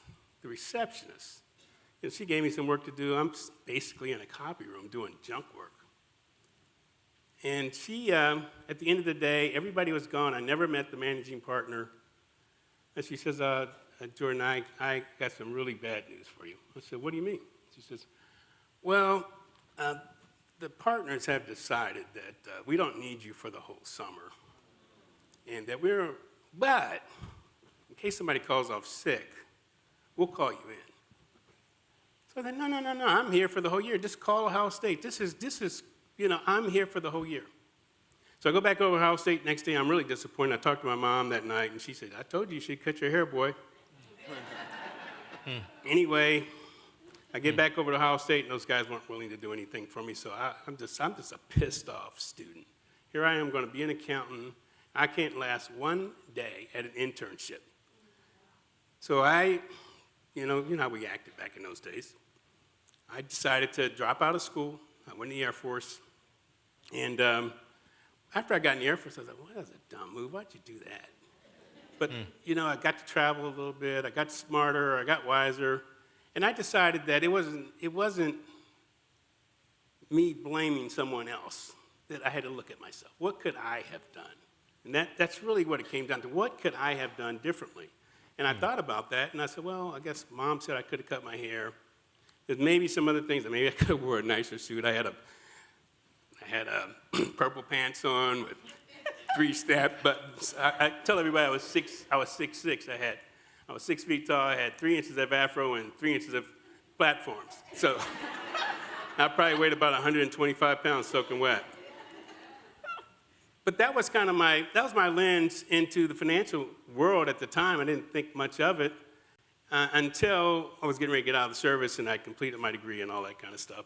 she gave me some work to do. I'm basically in a copy room doing junk work. And she, at the end of the day, everybody was gone. I never met the managing partner. And she says, Jordan, I got some really bad news for you. I said, what do you mean? She says, well, the partners have decided that we don't need you for the whole summer. And that but in case somebody calls off sick, we'll call you in. So then, no, I'm here for the whole year. Just call Ohio State. This is, I'm here for the whole year. So I go back over to Ohio State. Next day, I'm really disappointed. I talked to my mom that night, and she said, I told you should cut your hair, boy. Anyway, I get back over to Ohio State, and those guys weren't willing to do anything for me, so I'm just a pissed off student. Here I am going to be an accountant. I can't last one day at an internship. So you know how we acted back in those days. I decided to drop out of school. I went in the Air Force. And after I got in the Air Force, I was like, well, that was a dumb move. Why'd you do that? But, I got to travel a little bit. I got smarter. I got wiser. And I decided that it wasn't me blaming someone else, that I had to look at myself. What could I have done? And that's really what it came down to. What could I have done differently? And I thought about that, and I said, well, I guess Mom said I could have cut my hair. There's maybe some other things. Maybe I could have wore a nicer suit. I had a purple pants on with 3-snap buttons. I tell everybody I was 6'6". I was 6 feet tall. I had 3 inches of afro and 3 inches of platforms. So I probably weighed about 125 pounds soaking wet. But that was my lens into the financial world at the time. I didn't think much of it until I was getting ready to get out of the service, and I completed my degree and all that kind of stuff.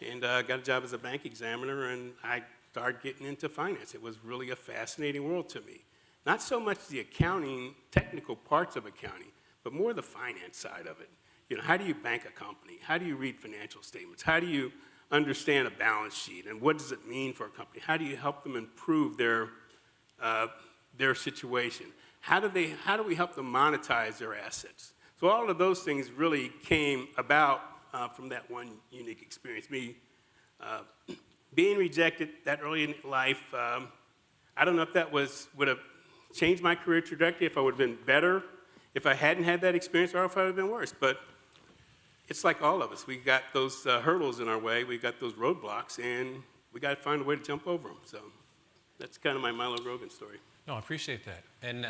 And I got a job as a bank examiner, and I started getting into finance. It was really a fascinating world to me. Not so much the accounting, technical parts of accounting, but more the finance side of it. How do you bank a company? How do you read financial statements? How do you understand a balance sheet, and what does it mean for a company? How do you help them improve their situation? How do we help them monetize their assets? So all of those things really came about from that one unique experience. Me being rejected that early in life, I don't know if that would have changed my career trajectory, if I would have been better, if I hadn't had that experience, or if I would have been worse. But it's like all of us. We got those hurdles in our way. We got those roadblocks, and we got to find a way to jump over them. So that's kind of my Milo Rogan story. No, I appreciate that. And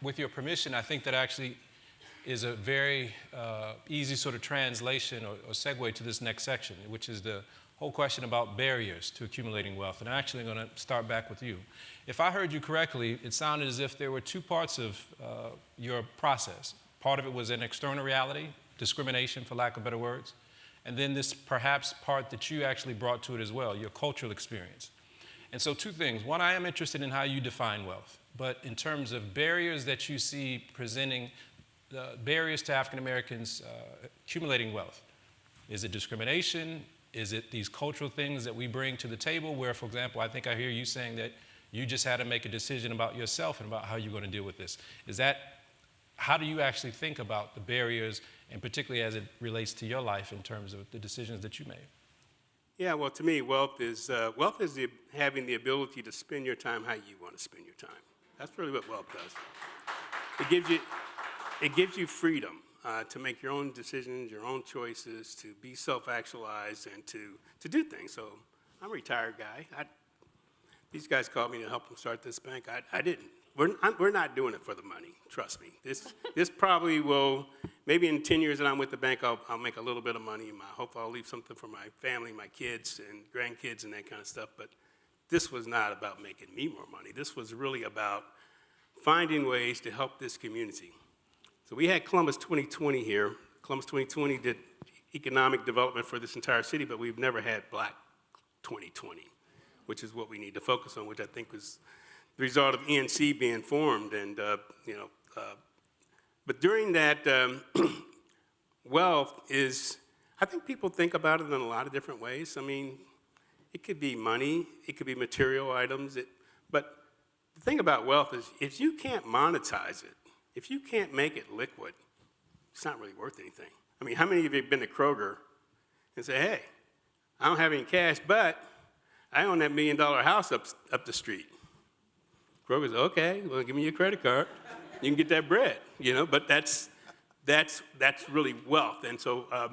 with your permission, I think that actually is a very easy sort of translation or segue to this next section, which is the whole question about barriers to accumulating wealth. And I'm actually going to start back with you. If I heard you correctly, it sounded as if there were two parts of your process. Part of it was an external reality, discrimination, for lack of better words, and then this perhaps part that you actually brought to it as well, your cultural experience. And so 2 things. One, I am interested in how you define wealth, but in terms of barriers that you see presenting, barriers to African Americans accumulating wealth. Is it discrimination? Is it these cultural things that we bring to the table where, for example, I think I hear you saying that you just had to make a decision about yourself and about how you're going to deal with this. How do you actually think about the barriers, and particularly as it relates to your life in terms of the decisions that you made? Yeah, well, to me, wealth is having the ability to spend your time how you want to spend your time. That's really what wealth does. It gives you freedom to make your own decisions, your own choices, to be self-actualized, and to do things. So I'm a retired guy. These guys called me to help them start this bank. I didn't. We're not doing it for the money, trust me. This probably will, maybe in 10 years that I'm with the bank, I'll make a little bit of money. I hope I'll leave something for my family, my kids and grandkids and that kind of stuff. But this was not about making me more money. This was really about finding ways to help this community. So we had Columbus 2020 here. Columbus 2020 did economic development for this entire city, but we've never had Black 2020, which is what we need to focus on, which I think was the result of ENC being formed. And, but during that, wealth is, I think people think about it in a lot of different ways. I mean, it could be money, it could be material items, but the thing about wealth is if you can't monetize it, if you can't make it liquid, it's not really worth anything. I mean, how many of you have been to Kroger and say, hey, I don't have any cash, but I own that $1 million house up the street. Kroger's, okay, well, give me your credit card. You can get that bread, but that's really wealth. And so I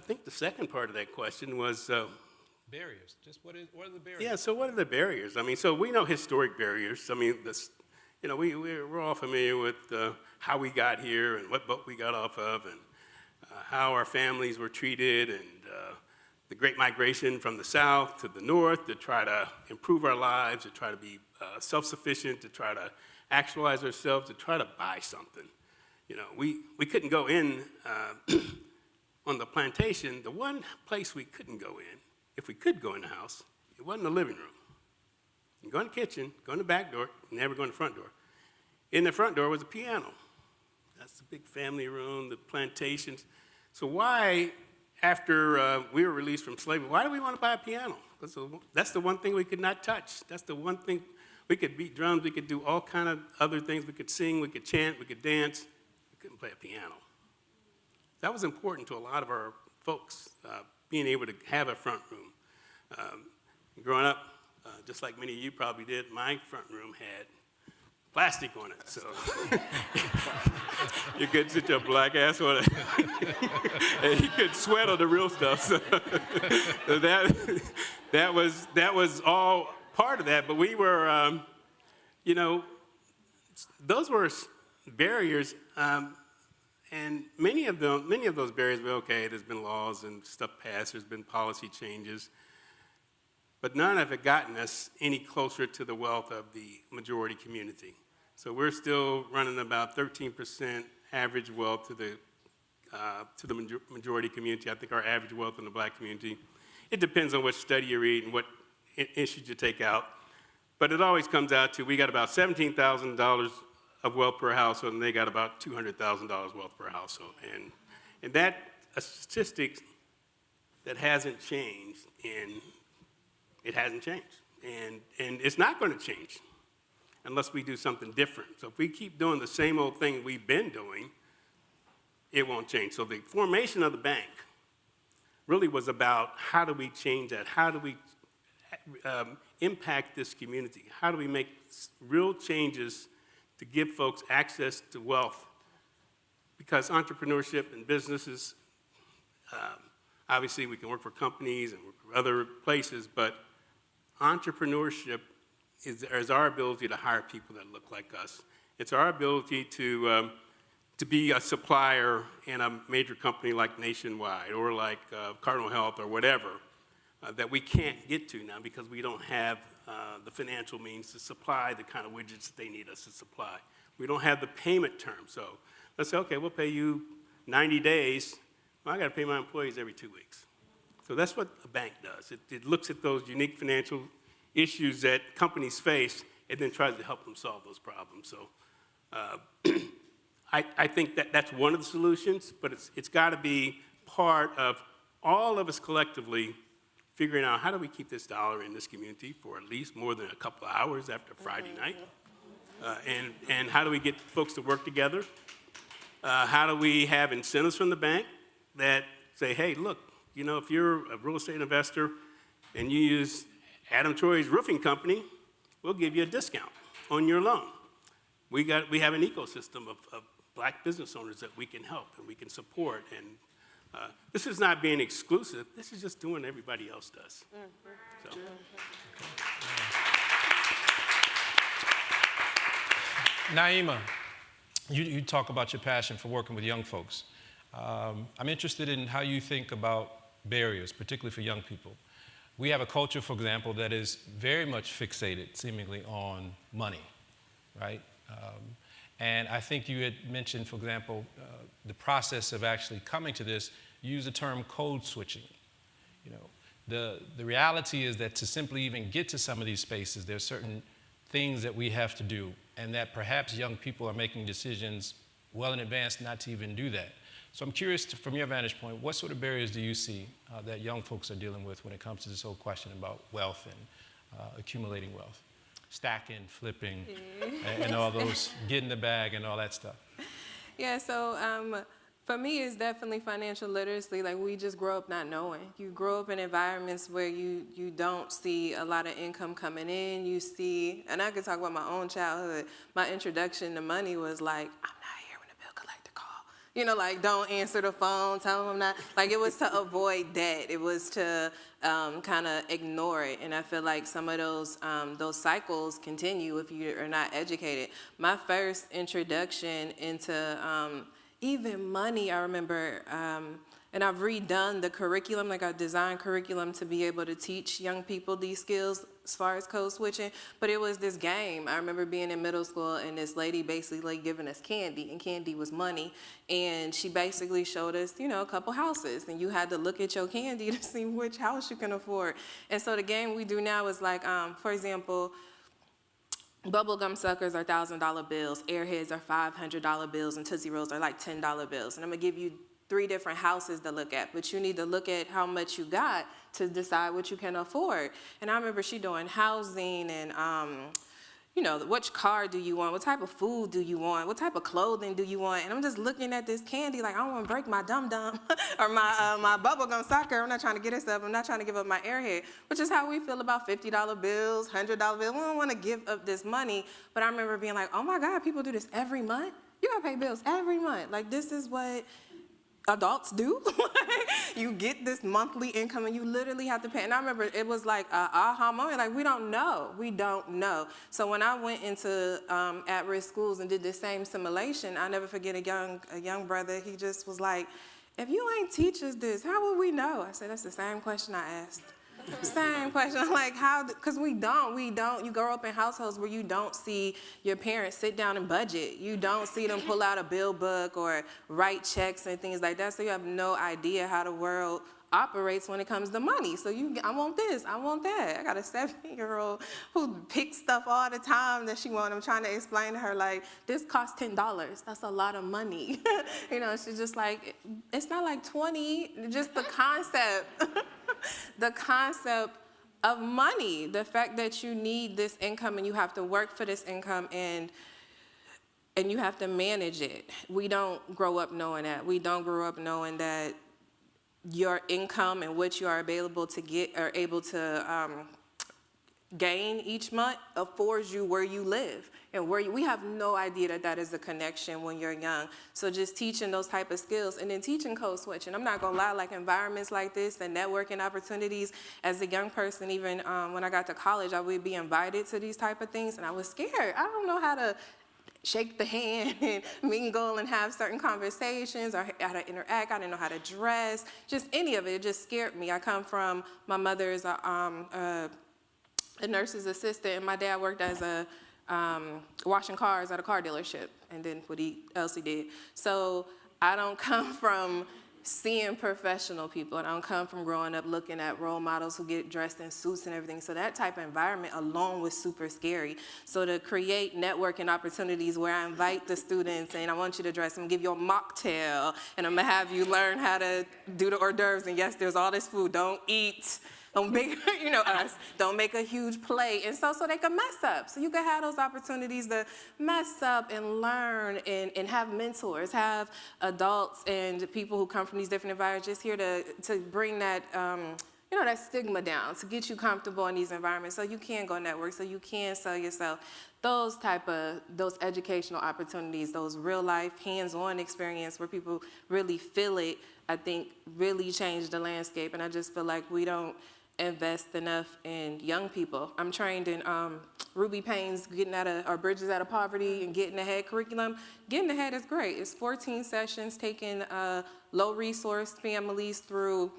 think the second part of that question was, Barriers. Just what are the barriers? yeah, so what are the barriers? I mean, so we know historic barriers. I mean, we're all familiar with how we got here and what boat we got off of and how our families were treated and the Great Migration from the South to the North to try to improve our lives, to try to be self-sufficient, to try to actualize ourselves, to try to buy something. We couldn't go in on the plantation. The one place we couldn't go in, if we could go in the house, it wasn't the living room. You go in the kitchen, go in the back door, never go in the front door. In the front door was a piano. That's the big family room, the plantations. So why, after we were released from slavery, why do we want to buy a piano? That's the one thing we could not touch. That's the one thing. We could beat drums, we could do all kind of other things. We could sing, we could chant, we could dance. We couldn't play a piano. That was important to a lot of our folks, being able to have a front room. Growing up, just like many of you probably did, my front room had plastic on it, so you could sit your black ass on it, and you could sweat on the real stuff. So that was all part of that. But we were, those were barriers, and many of those barriers were okay. There's been laws and stuff passed. There's been policy changes. But none have gotten us any closer to the wealth of the majority community. So we're still running about 13% average wealth to the majority community. I think our average wealth in the Black community, it depends on which study you read and what issues you take out. But it always comes out to we got about $17,000 of wealth per household, and they got about $200,000 wealth per household. And that a statistic that hasn't changed, and it hasn't changed. And it's not going to change unless we do something different. So if we keep doing the same old thing we've been doing, it won't change. So the formation of the bank really was about how do we change that? How do we impact this community? How do we make real changes to give folks access to wealth? Because entrepreneurship and businesses, obviously we can work for companies and work for other places, but entrepreneurship is our ability to hire people that look like us. It's our ability to be a supplier in a major company like Nationwide or like Cardinal Health or whatever that we can't get to now because we don't have the financial means to supply the kind of widgets that they need us to supply. We don't have the payment terms. So let's say, okay, we'll pay you 90 days. Well, I got to pay my employees every 2 weeks. So that's what a bank does. It looks at those unique financial issues that companies face and then tries to help them solve those problems. So I think that's one of the solutions, but it's got to be part of all of us collectively figuring out how do we keep this dollar in this community for at least more than a couple of hours after Friday night, and how do we get folks to work together? How do we have incentives from the bank that say, hey, look, if you're a real estate investor and you use Adam Troy's roofing company, we'll give you a discount on your loan. We have an ecosystem of Black business owners that we can help and we can support. And this is not being exclusive. This is just doing what everybody else does. So. Naima, you talk about your passion for working with young folks. I'm interested in how you think about barriers, particularly for young people. We have a culture, for example, that is very much fixated, seemingly, on money, right? And I think you had mentioned, for example, the process of actually coming to this, you use the term code switching. You know, the reality is that to simply even get to some of these spaces, there's certain things that we have to do, and that perhaps young people are making decisions well in advance not to even do that. So I'm curious, from your vantage point, what sort of barriers do you see that young folks are dealing with when it comes to this whole question about wealth and accumulating wealth? Stacking, flipping, and all those, getting the bag and all that stuff. Yeah, so for me, it's definitely financial literacy. Like, we just grow up not knowing. You grow up in environments where you don't see a lot of income coming in. You see, and I can talk about my own childhood. My introduction to money was like, I'm not here when the bill collector call. You know, like, don't answer the phone, tell them I'm not. Like, it was to avoid debt. It was to kind of ignore it. And I feel like some of those cycles continue if you are not educated. My first introduction into even money, I remember, and I've redone the curriculum, like I designed curriculum to be able to teach young people these skills as far as code switching, but it was this game. I remember being in middle school and this lady basically giving us candy, and candy was money, and she basically showed us, you know, a couple houses, and you had to look at your candy to see which house you can afford. And so the game we do now is like, for example, bubblegum suckers are $1,000 bills, Airheads are $500 bills, and Tootsie Rolls are like $10 bills. And I'm gonna give you 3 different houses to look at, but you need to look at how much you got to decide what you can afford. And I remember she doing housing and, you know, which car do you want? What type of food do you want? What type of clothing do you want? And I'm just looking at this candy like, I don't want to break my dum-dum or my bubblegum sucker. I'm not trying to get this up. I'm not trying to give up my Airhead, which is how we feel about $50 bills, $100 bills. We don't want to give up this money. But I remember being like, oh my God, people do this every month? You got to pay bills every month. Like, this is what adults do. You get this monthly income and you literally have to pay. And I remember it was like an aha moment, like, we don't know. So when I went into at-risk schools and did the same simulation, I never forget a young brother, he just was like, if you ain't teach us this, how would we know? I said, that's the same question I asked. Same question. I'm like, how? Because we don't. You grow up in households where you don't see your parents sit down and budget. You don't see them pull out a bill book or write checks and things like that. So you have no idea how the world operates when it comes to money. So I want this, I want that. I got a 7-year-old who picks stuff all the time that she wants. I'm trying to explain to her, like, this costs $10. That's a lot of money. You know, she's just like, it's not like 20, just the concept. The concept of money, the fact that you need this income and you have to work for this income and you have to manage it. We don't grow up knowing that. We don't grow up knowing that your income and what you are able to get or able to gain each month affords you where you live. And we have no idea that is a connection when you're young. So just teaching those type of skills and then teaching code switching. I'm not gonna lie, like environments like this and networking opportunities, as a young person, even when I got to college, I would be invited to these type of things and I was scared. I don't know how to shake the hand and mingle and have certain conversations or how to interact. I didn't know how to dress, just any of it. It just scared me. I come from, my mother is a nurse's assistant and my dad worked as a washing cars at a car dealership, and then what else he did. So I don't come from seeing professional people. I don't come from growing up looking at role models who get dressed in suits and everything. So that type of environment alone was super scary. So to create networking opportunities where I invite the students and I want you to dress, I'm gonna give you a mocktail, and I'm gonna have you learn how to do the hors d'oeuvres, and yes, there's all this food, don't eat. Don't make, you know, us, don't make a huge plate. And so they can mess up. So you can have those opportunities to mess up and learn and have mentors, have adults and people who come from these different environments just here to bring that, you know, that stigma down, to get you comfortable in these environments so you can go network, so you can sell yourself. Those educational opportunities, those real life, hands-on experience where people really feel it, I think really changed the landscape. And I just feel like we don't invest enough in young people. I'm trained in Ruby Payne's Bridges Out of Poverty and Getting Ahead curriculum. Getting Ahead is great. It's 14 sessions taking low resource families through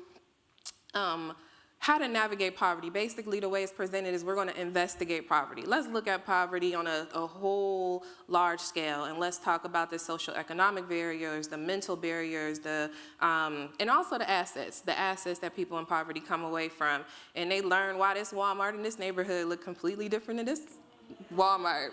how to navigate poverty. Basically, the way it's presented is we're going to investigate poverty. Let's look at poverty on a whole large scale, and let's talk about the socioeconomic barriers, the mental barriers, and also the assets that people in poverty come away from. And they learn why this Walmart in this neighborhood look completely different than this Walmart.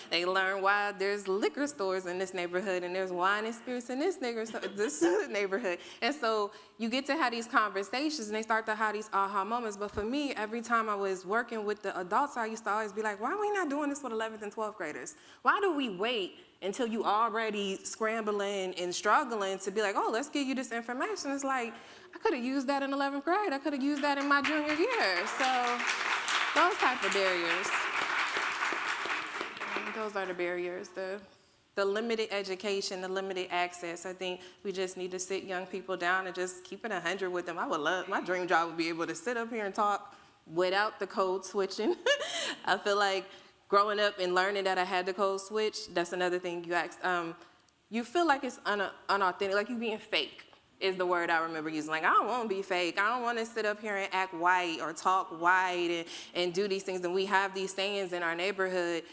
They learn why there's liquor stores in this neighborhood and there's wine and spirits in this neighborhood. And so you get to have these conversations and they start to have these aha moments. But for me, every time I was working with the adults, I used to always be like, why are we not doing this with 11th and 12th graders? Why do we wait until you already scrambling and struggling to be like, oh, let's give you this information? It's like, I could have used that in 11th grade. I could have used that in my junior year. So those type of barriers. Those are the barriers, the limited education, the limited access. I think we just need to sit young people down and just keep it 100 with them. I would love, my dream job would be able to sit up here and talk without the code switching. I feel like growing up and learning that I had the code switch, that's another thing you asked. You feel like it's unauthentic, like you being fake is the word I remember using. Like, I don't want to be fake. I don't want to sit up here and act white or talk white and do these things. And we have these sayings in our neighborhood.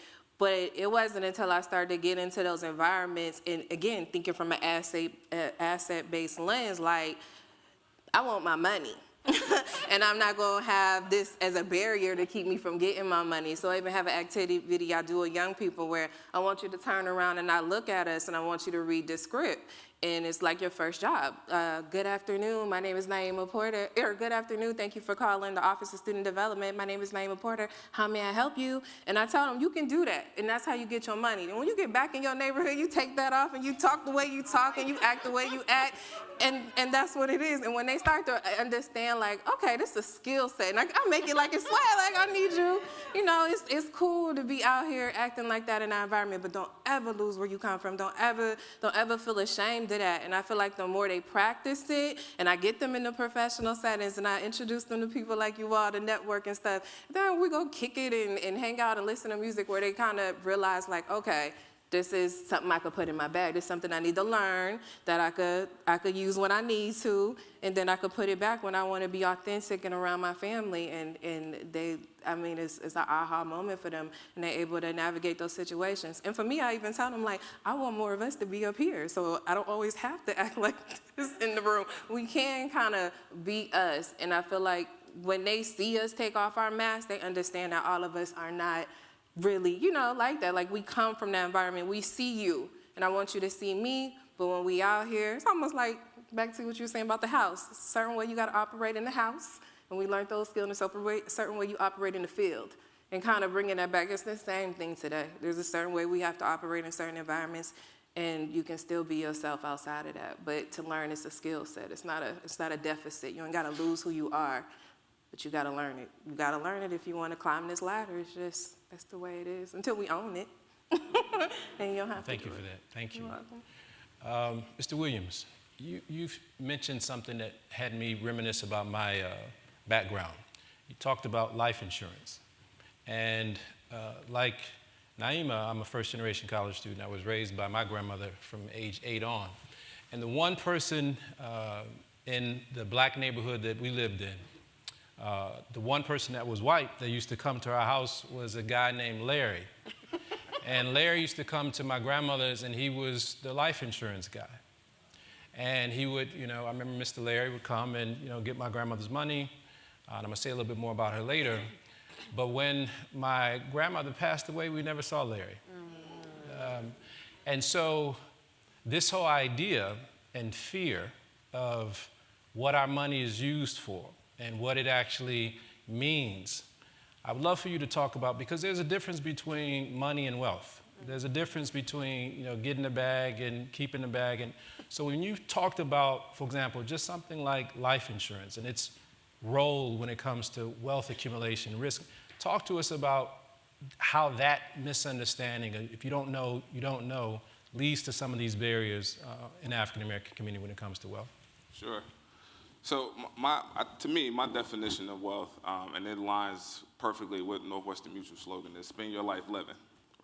But it wasn't until I started to get into those environments, and again, thinking from an asset-based lens, like, I want my money. And I'm not gonna have this as a barrier to keep me from getting my money. So I even have an activity video I do with young people where I want you to turn around and not look at us, and I want you to read this script. And it's like your first job. Good afternoon, my name is Naima Porter. Or good afternoon, thank you for calling the Office of Student Development. My name is Naima Porter. How may I help you? And I tell them, you can do that, and that's how you get your money. And when you get back in your neighborhood, you take that off and you talk the way you talk and you act the way you act, and that's what it is. And when they start to understand, like, okay, this is a skill set, and I make it like it's swag, like I need you. You know, it's cool to be out here acting like that in our environment, but don't ever lose where you come from. Don't ever feel ashamed of that. And I feel like the more they practice it, and I get them in the professional settings, and I introduce them to people like you all, the network and stuff, then we go kick it and hang out and listen to music where they kind of realize, like, okay, this is something I could put in my bag. This is something I need to learn that I could use when I need to, and then I could put it back when I want to be authentic and around my family. And they, I mean, it's an aha moment for them, and they're able to navigate those situations. And for me, I even tell them, like, I want more of us to be up here, so I don't always have to act like this in the room. We can kind of be us, and I feel like when they see us take off our masks, they understand that all of us are not really, you know, like that. Like, we come from that environment. We see you, and I want you to see me. But when we out here, it's almost like back to what you were saying about the house. It's a certain way you got to operate in the house, and we learned those skills. And a certain way you operate in the field, and kind of bringing that back. It's the same thing today. There's a certain way we have to operate in certain environments, and you can still be yourself outside of that. But to learn, it's a skill set. It's not a deficit. You ain't got to lose who you are, but you got to learn it. You got to learn it if you want to climb this ladder. It's just, that's the way it is, until we own it. And you don't have Thank to you do for it. that. Thank you. You're welcome. Mr. Williams, you've mentioned something that had me reminisce about my background. You talked about life insurance. And like Naima, I'm a first-generation college student. I was raised by my grandmother from age 8 on. And the one person in the black neighborhood that we lived in, the one person that was white that used to come to our house was a guy named Larry. And Larry used to come to my grandmother's, and he was the life insurance guy. And he would, you know, I remember Mr. Larry would come and, you know, get my grandmother's money. And I'm gonna say a little bit more about her later. But when my grandmother passed away, we never saw Larry. And so this whole idea and fear of what our money is used for and what it actually means, I would love for you to talk about, because there's a difference between money and wealth. There's a difference between, you know, getting the bag and keeping the bag. And so when you talked about, for example, just something like life insurance and its role when it comes to wealth accumulation, risk, talk to us about how that misunderstanding, if you don't know, you don't know, leads to some of these barriers in the African-American community when it comes to wealth. Sure. So to me, my definition of wealth, and it aligns perfectly with Northwestern Mutual slogan, is spend your life living,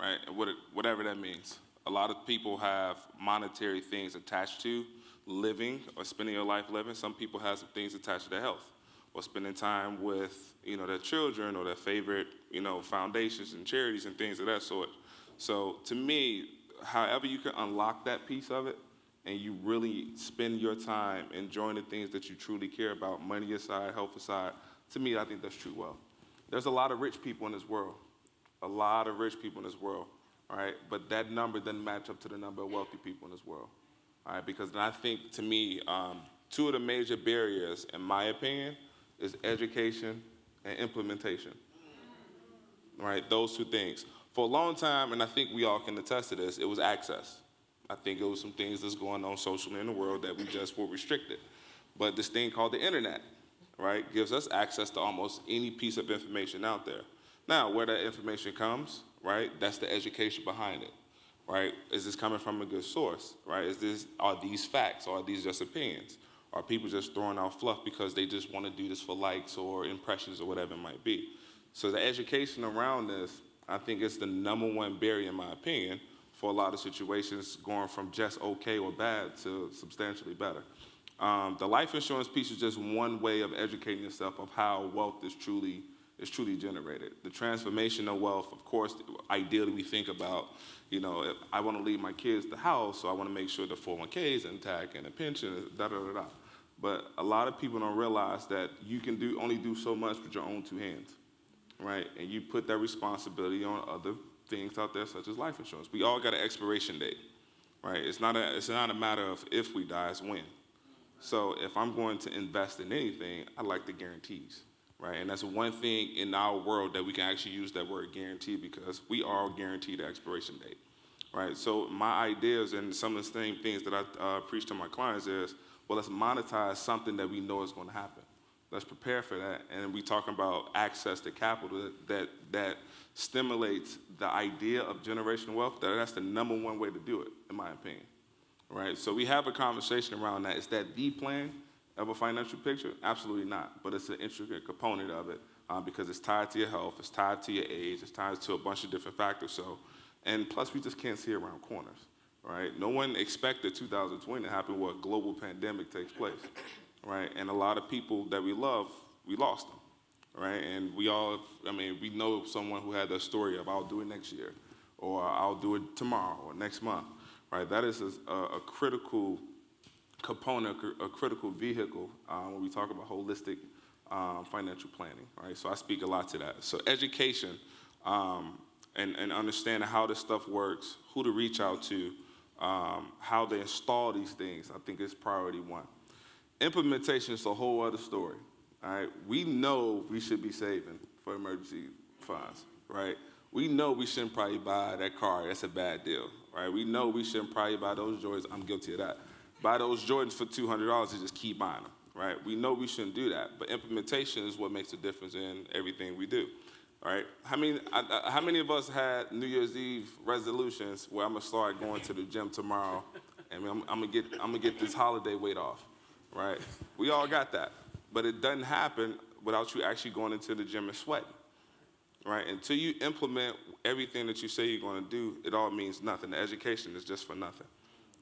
right? And whatever that means. A lot of people have monetary things attached to living or spending your life living. Some people have some things attached to their health. or spending time with, their children or their favorite, foundations and charities and things of that sort. So to me, however you can unlock that piece of it and you really spend your time enjoying the things that you truly care about, money aside, health aside, to me, I think that's true wealth. There's a lot of rich people in this world, a lot of rich people in this world, all right? But that number doesn't match up to the number of wealthy people in this world, all right? Because I think, to me, two of the major barriers, in my opinion, is education and implementation, right? Those two things. For a long time, and I think we all can attest to this, it was access. I think it was some things that's going on socially in the world that we just were restricted. But this thing called the internet, right, gives us access to almost any piece of information out there. Now, where that information comes, right, that's the education behind it, right? Is this coming from a good source, right? Are these facts, or are these just opinions? Are people just throwing out fluff because they just want to do this for likes or impressions or whatever it might be? So the education around this, I think, is the number one barrier, in my opinion, for a lot of situations, going from just okay or bad to substantially better. The life insurance piece is just one way of educating yourself of how wealth is truly generated. The transformation of wealth, of course, ideally we think about, if I want to leave my kids the house, so I want to make sure the 401k is intact and the pension, da-da-da-da. But a lot of people don't realize that you can only do so much with your own two hands, right? And you put that responsibility on other things out there, such as life insurance. We all got an expiration date, right? It's not a matter of if we die, it's when. So if I'm going to invest in anything, I like the guarantees, right? And that's one thing in our world that we can actually use that word guarantee, because we are guaranteed the expiration date, right? So my ideas and some of the same things that I preach to my clients is, well, let's monetize something that we know is going to happen. Let's prepare for that. And we talking about access to capital that stimulates the idea of generational wealth. That's the number one way to do it, in my opinion. Right? So we have a conversation around that. Is that the plan of a financial picture? Absolutely not. But it's an intricate component of it because it's tied to your health, it's tied to your age, it's tied to a bunch of different factors. So, and plus we just can't see around corners. Right? No one expected 2020 to happen where a global pandemic takes place. Right? And a lot of people that we love, we lost them. Right? And we know someone who had that story of I'll do it next year, or I'll do it tomorrow or next month. Right, that is a critical component, a critical vehicle when we talk about holistic financial planning. Right, so I speak a lot to that. So education and understanding how this stuff works, who to reach out to, how they install these things, I think is priority one. Implementation is a whole other story. All right, we know we should be saving for emergency funds. Right. We know we shouldn't probably buy that car. That's a bad deal, right? We know we shouldn't probably buy those Jordans. I'm guilty of that. Buy those Jordans for $200 and just keep buying them, right? We know we shouldn't do that, but implementation is what makes a difference in everything we do, right? How many of us had New Year's Eve resolutions where I'm gonna start going to the gym tomorrow, and I'm gonna get this holiday weight off, right? We all got that, but it doesn't happen without you actually going into the gym and sweating. Right, until you implement everything that you say you're going to do, it all means nothing. The education is just for nothing.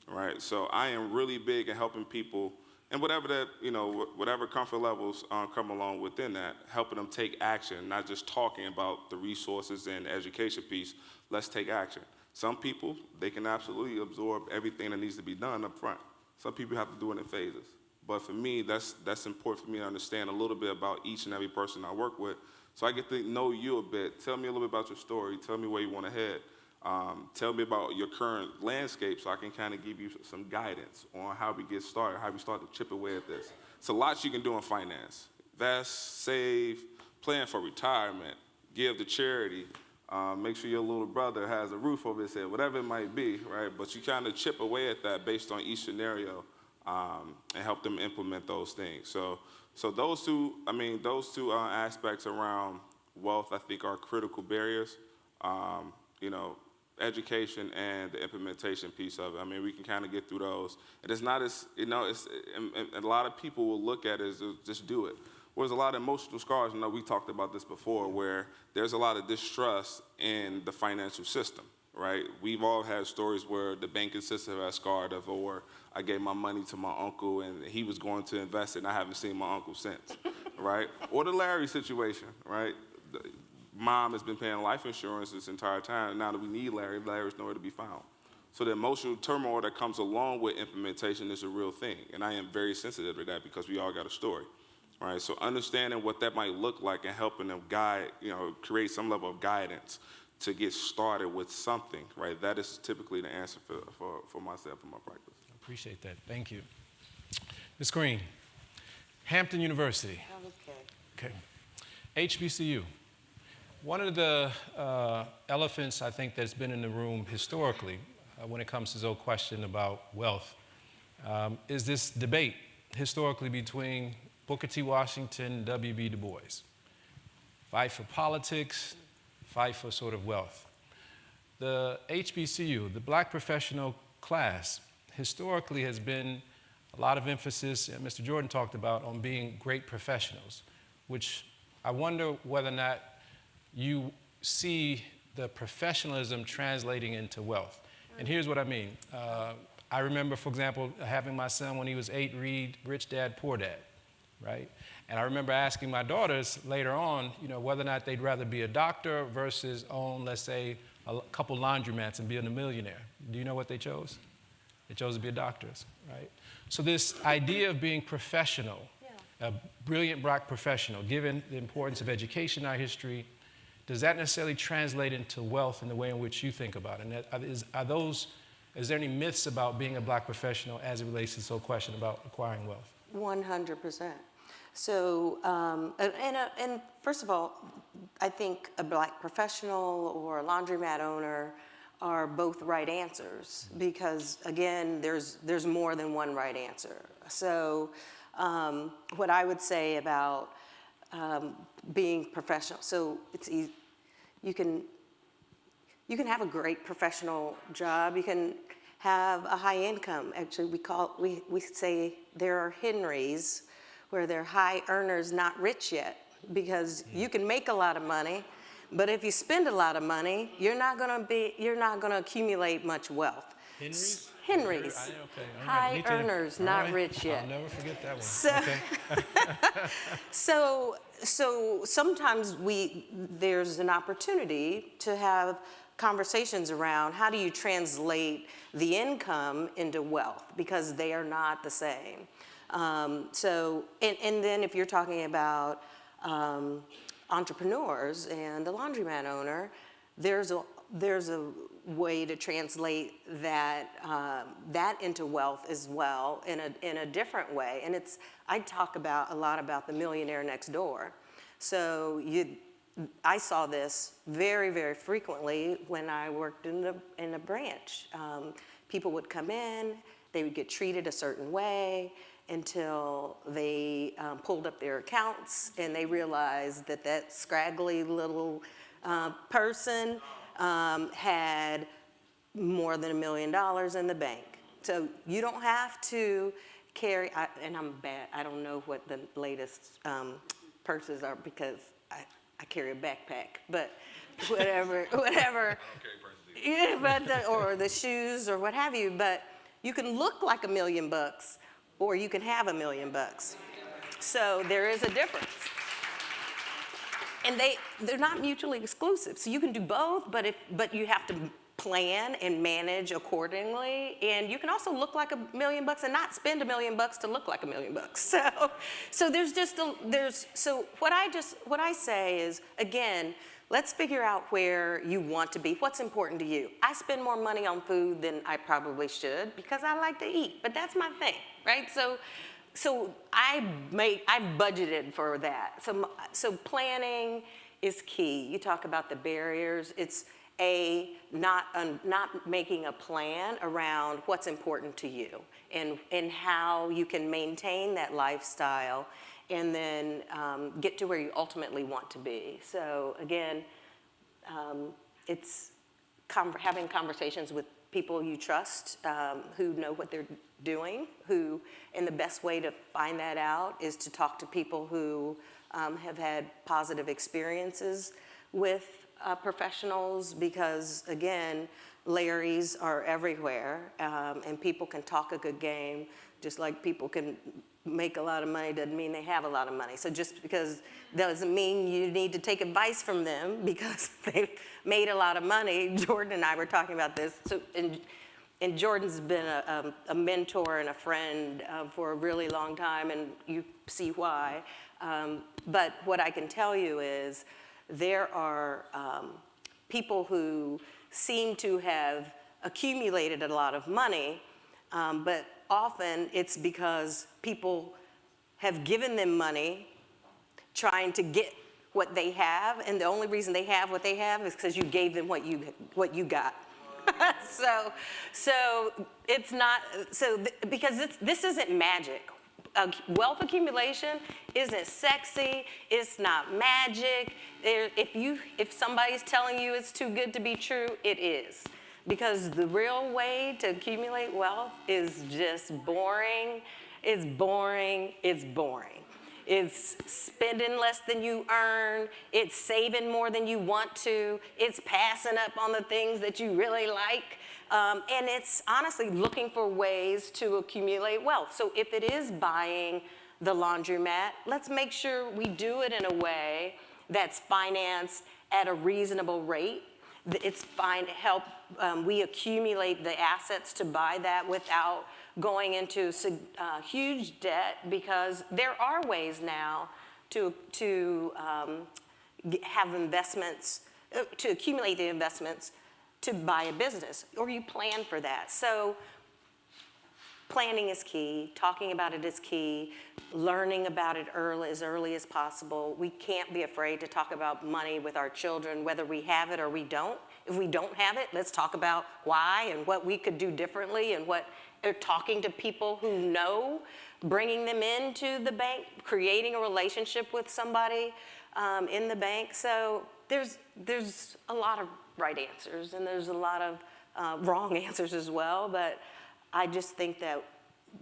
Right, so I am really big in helping people, and whatever comfort levels come along within that, helping them take action, not just talking about the resources and the education piece. Let's take action. Some people, they can absolutely absorb everything that needs to be done up front. Some people have to do it in phases. But for me, that's important for me to understand a little bit about each and every person I work with. So I get to know you a bit. Tell me a little bit about your story. Tell me where you want to head. Tell me about your current landscape so I can kind of give you some guidance on how we get started, how we start to chip away at this. It's a lot you can do in finance. Invest, save, plan for retirement, give to charity, make sure your little brother has a roof over his head, whatever it might be, right? But you kind of chip away at that based on each scenario and help them implement those things. So those two aspects around wealth, I think, are critical barriers. Education and the implementation piece of it. I mean, we can kind of get through those. And it's not as, and a lot of people will look at it as just do it. There's a lot of emotional scars. We talked about this before, where there's a lot of distrust in the financial system, right? We've all had stories where the banking system has scarred us, or I gave my money to my uncle and he was going to invest it and I haven't seen my uncle since, right? Or the Larry situation, right? Mom has been paying life insurance this entire time, and now that we need Larry, Larry's nowhere to be found. So the emotional turmoil that comes along with implementation is a real thing, and I am very sensitive to that because we all got a story, right? So understanding what that might look like and helping them guide, create some level of guidance to get started with something, right? That is typically the answer for myself and my practice. I appreciate that. Thank you. Ms. Green, Hampton University. Okay. HBCU. One of the elephants I think that's been in the room historically when it comes to this whole question about wealth is this debate historically between Booker T. Washington and W.B. Du Bois. Fight for politics, fight for sort of wealth. The HBCU, the black professional class, historically has been a lot of emphasis, and Mr. Jordan talked about, on being great professionals, which I wonder whether or not you see the professionalism translating into wealth. And here's what I mean. I remember, for example, having my son when he was 8 read Rich Dad, Poor Dad, right? And I remember asking my daughters later on, whether or not they'd rather be a doctor versus own, let's say, a couple laundromats and be a millionaire. Do you know what they chose? They chose to be doctors, right? So this idea of being professional, a brilliant black professional, given the importance of education in our history, does that necessarily translate into wealth in the way in which you think about it? And is there any myths about being a black professional as it relates to this whole question about acquiring wealth? 100%. So, and first of all, I think a black professional or a laundromat owner are both right answers because, again, there's more than one right answer. So, what I would say about being professional, so it's easy. You can have a great professional job. You can have a high income. Actually, we say there are Henrys, where they're high earners, not rich yet, because you can make a lot of money, but if you spend a lot of money, you're not going to accumulate much wealth. Henrys? Henrys. Okay. High earners, not rich yet. I'll never forget that one. So, okay. so sometimes there's an opportunity to have conversations around how do you translate the income into wealth, because they are not the same. And then if you're talking about entrepreneurs and the laundromat owner, there's a way to translate that into wealth as well in a different way. And I talk a lot about the millionaire next door. So I saw this very, very frequently when I worked in the branch. People would come in, they would get treated a certain way until they pulled up their accounts and they realized that scraggly little person had more than $1 million in the bank. So you don't have to carry, and I'm bad, I don't know what the latest purses are because I carry a backpack, but whatever, yeah, but or the shoes or what have you, but you can look like $1 million or you can have $1 million. So there is a difference. And they're not mutually exclusive. So you can do both, but you have to plan and manage accordingly. And you can also look like $1 million and not spend $1 million to look like $1 million. So so what I say is, again, let's figure out where you want to be. What's important to you? I spend more money on food than I probably should because I like to eat, but that's my thing, right? So I budgeted for that. So planning is key. You talk about the barriers. It's not making a plan around what's important to you and how you can maintain that lifestyle and then get to where you ultimately want to be. So again, it's having conversations with people you trust who know what they're doing, and the best way to find that out is to talk to people who have had positive experiences with professionals, because again, Larrys are everywhere, and people can talk a good game, just like people can make a lot of money doesn't mean they have a lot of money. So just because doesn't mean you need to take advice from them because they've made a lot of money. Jordan and I were talking about this. So, and Jordan's been a mentor and a friend for a really long time, and you see why. But what I can tell you is there are people who seem to have accumulated a lot of money, but often it's because people have given them money trying to get what they have, and the only reason they have what they have is because you gave them what you got. so it's not, because this isn't magic. Wealth accumulation isn't sexy, it's not magic. If somebody's telling you it's too good to be true, it is. Because the real way to accumulate wealth is just boring. It's boring, it's boring. It's spending less than you earn. It's saving more than you want to. It's passing up on the things that you really like. And it's honestly looking for ways to accumulate wealth. So if it is buying the laundromat, let's make sure we do it in a way that's financed at a reasonable rate. It's fine to help we accumulate the assets to buy that without going into huge debt, because there are ways now to have investments, to accumulate the investments to buy a business, or you plan for that. So planning is key, talking about it is key, learning about it as early as possible. We can't be afraid to talk about money with our children, whether we have it or we don't. If we don't have it, let's talk about why and what we could do differently, and what talking to people who know, bringing them into the bank, creating a relationship with somebody in the bank. So there's a lot of right answers, and there's a lot of wrong answers as well, but I just think that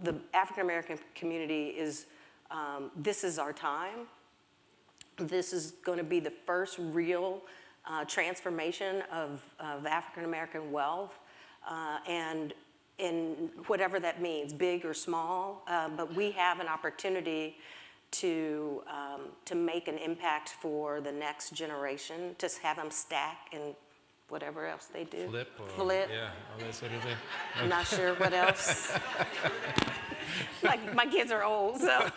the African American community is, this is our time. This is going to be the first real transformation of African American wealth, and in whatever that means, big or small, but we have an opportunity to make an impact for the next generation, to have them stack and whatever else they do. Flip. Yeah, all that sort of thing. I'm not sure what else. Like, my kids are old, so.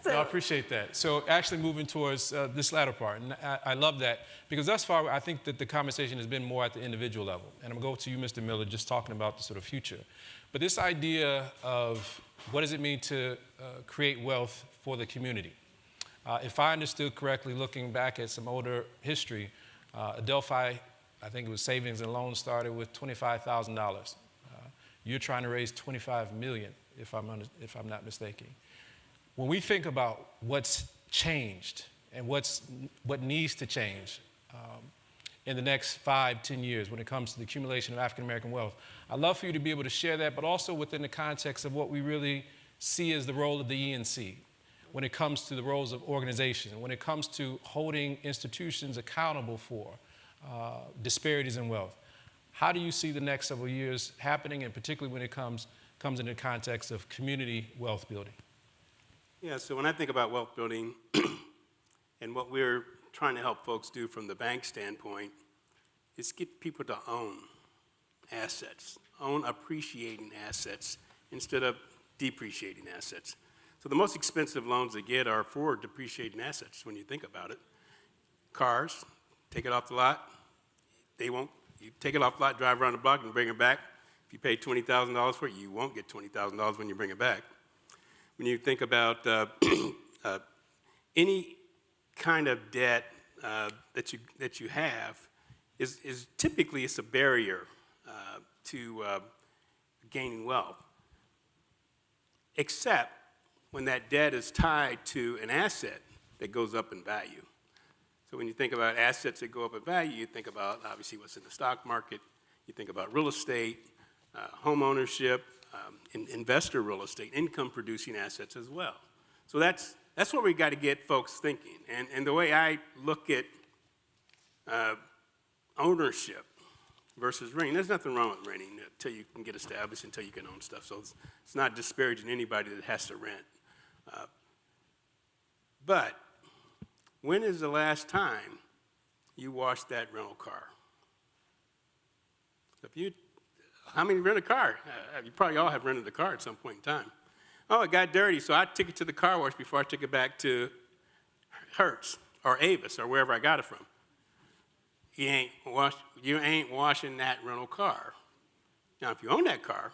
No, I appreciate that. So actually moving towards this latter part, and I love that, because thus far I think that the conversation has been more at the individual level. And I'm going to go to you, Mr. Miller, just talking about the sort of future. But this idea of what does it mean to create wealth for the community? If I understood correctly, looking back at some older history, Adelphi, I think it was savings and loans, started with $25,000. You're trying to raise $25 million, if I'm not mistaken. When we think about what's changed and what needs to change in the next 5, 10 years when it comes to the accumulation of African American wealth, I'd love for you to be able to share that, but also within the context of what we really see as the role of the ENC, when it comes to the roles of organizations, and when it comes to holding institutions accountable for disparities in wealth. How do you see the next several years happening, and particularly when it comes in the context of community wealth building? Yeah, so when I think about wealth building and what we're trying to help folks do from the bank standpoint is get people to own assets, own appreciating assets instead of depreciating assets. So the most expensive loans they get are for depreciating assets when you think about it. Cars, take it off the lot, you take it off the lot, drive around the block and bring it back. If you pay $20,000 for it, you won't get $20,000 when you bring it back. When you think about any kind of debt that you have, is typically it's a barrier to gaining wealth, except when that debt is tied to an asset that goes up in value. So when you think about assets that go up in value, you think about obviously what's in the stock market, you think about real estate, home ownership, investor real estate, income-producing assets as well. So that's what we got to get folks thinking. And the way I look at ownership versus renting. There's nothing wrong with renting until you can get established, until you can own stuff. So it's not disparaging anybody that has to rent. But when is the last time you washed that rental car? How many rent a car? You probably all have rented a car at some point in time. Oh, it got dirty, so I took it to the car wash before I took it back to Hertz or Avis or wherever I got it from. You ain't washing that rental car. Now, if you own that car,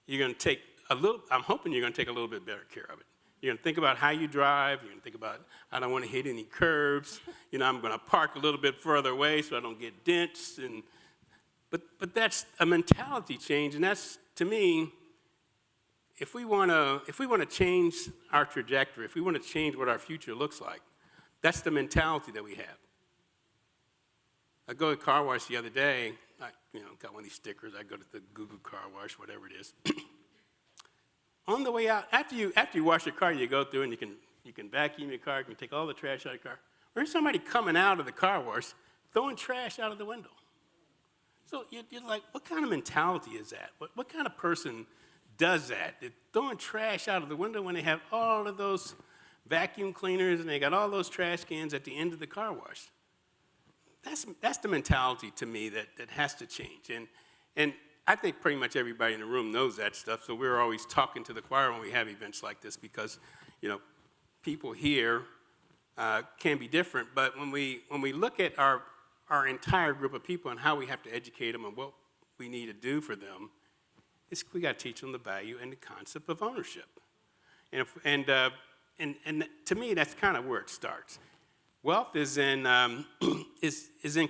you're going to take I'm hoping you're going to take a little bit better care of it. You're going to think about how you drive. You're going to think about, I don't want to hit any curbs. I'm going to park a little bit further away so I don't get dents. But that's a mentality change, and that's, to me, if we want to change our trajectory, if we want to change what our future looks like, that's the mentality that we have. I go to the car wash the other day. I got one of these stickers. I go to the Google car wash, whatever it is. On the way out, after you wash your car, you go through and you can vacuum your car, you can take all the trash out of your car. There's somebody coming out of the car wash throwing trash out of the window. So you're like, what kind of mentality is that? What kind of person does that? They're throwing trash out of the window when they have all of those vacuum cleaners and they got all those trash cans at the end of the car wash. That's the mentality to me that has to change. And I think pretty much everybody in the room knows that stuff, so we're always talking to the choir when we have events like this because, people here can be different, but when we look at our entire group of people and how we have to educate them and what we need to do for them, we got to teach them the value and the concept of ownership. And to me, that's kind of where it starts. Wealth is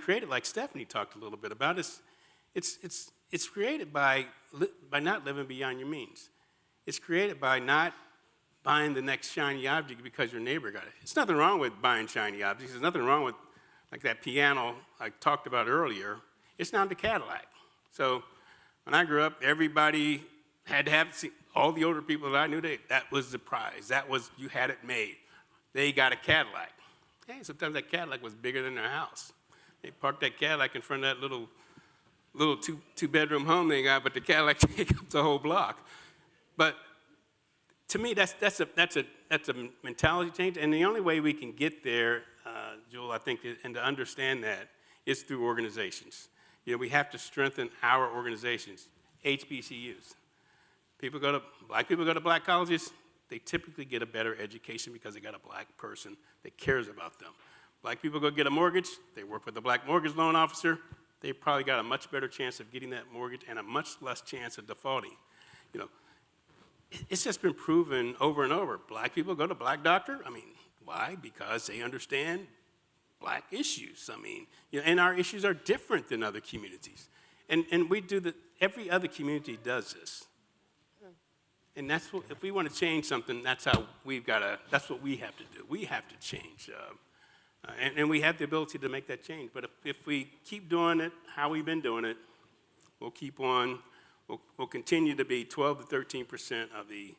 created, like Stephanie talked a little bit about. It's created by not living beyond your means. It's created by not buying the next shiny object because your neighbor got it. There's nothing wrong with buying shiny objects. There's nothing wrong with, like that piano I talked about earlier. It's not the Cadillac. So when I grew up, everybody had to have, all the older people that I knew, that was the prize. You had it made. They got a Cadillac. Hey, sometimes that Cadillac was bigger than their house. They parked that Cadillac in front of that little two-bedroom home they got, but the Cadillac take up the whole block. But to me, that's a mentality change, and the only way we can get there, Joel, I think, and to understand that, is through organizations. We have to strengthen our organizations, HBCUs. Black people go to black colleges, they typically get a better education because they got a black person that cares about them. Black people go get a mortgage, they work with a black mortgage loan officer, they probably got a much better chance of getting that mortgage and a much less chance of defaulting. It's just been proven over and over. Black people go to black doctor. Why? Because they understand black issues. And our issues are different than other communities. And we do that, every other community does this. And that's what, if we want to change something, that's what we have to do. We have to change. And we have the ability to make that change. But if we keep doing it how we've been doing it, we'll keep on, we'll continue to be 12 to 13% of the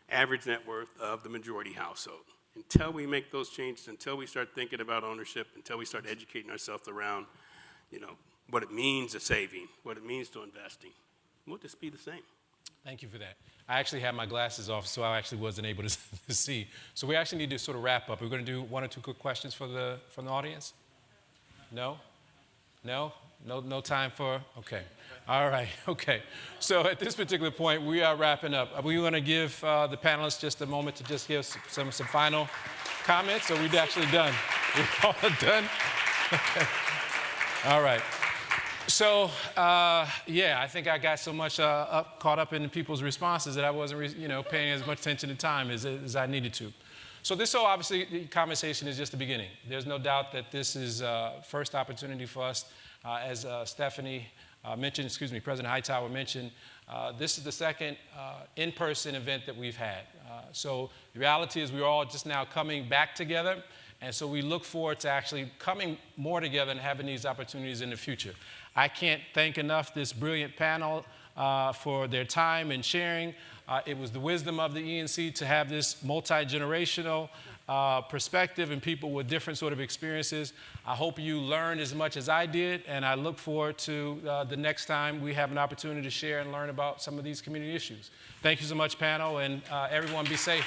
average net worth of the majority household. Until we make those changes, until we start thinking about ownership, until we start educating ourselves around, what it means to saving, what it means to investing, we'll just be the same. Thank you for that. I actually had my glasses off, so I actually wasn't able to see. So we actually need to sort of wrap up. We're going to do one or two quick questions from the audience? No? No time for, okay. All right, okay. So at this particular point, we are wrapping up. We want to give the panelists just a moment to just give some final comments, or we're actually done? We're all done? Okay. All right. So, I think I got so much caught up in people's responses that I wasn't, paying as much attention to time as I needed to. So this whole, obviously, the conversation is just the beginning. There's no doubt that this is first opportunity for us, as Stephanie mentioned, President Hightower mentioned, this is the second in-person event that we've had. So the reality is we're all just now coming back together, and so we look forward to actually coming more together and having these opportunities in the future. I can't thank enough this brilliant panel for their time and sharing. It was the wisdom of the ENC to have this multi-generational perspective and people with different sort of experiences. I hope you learned as much as I did, and I look forward to the next time we have an opportunity to share and learn about some of these community issues. Thank you so much, panel, and everyone be safe.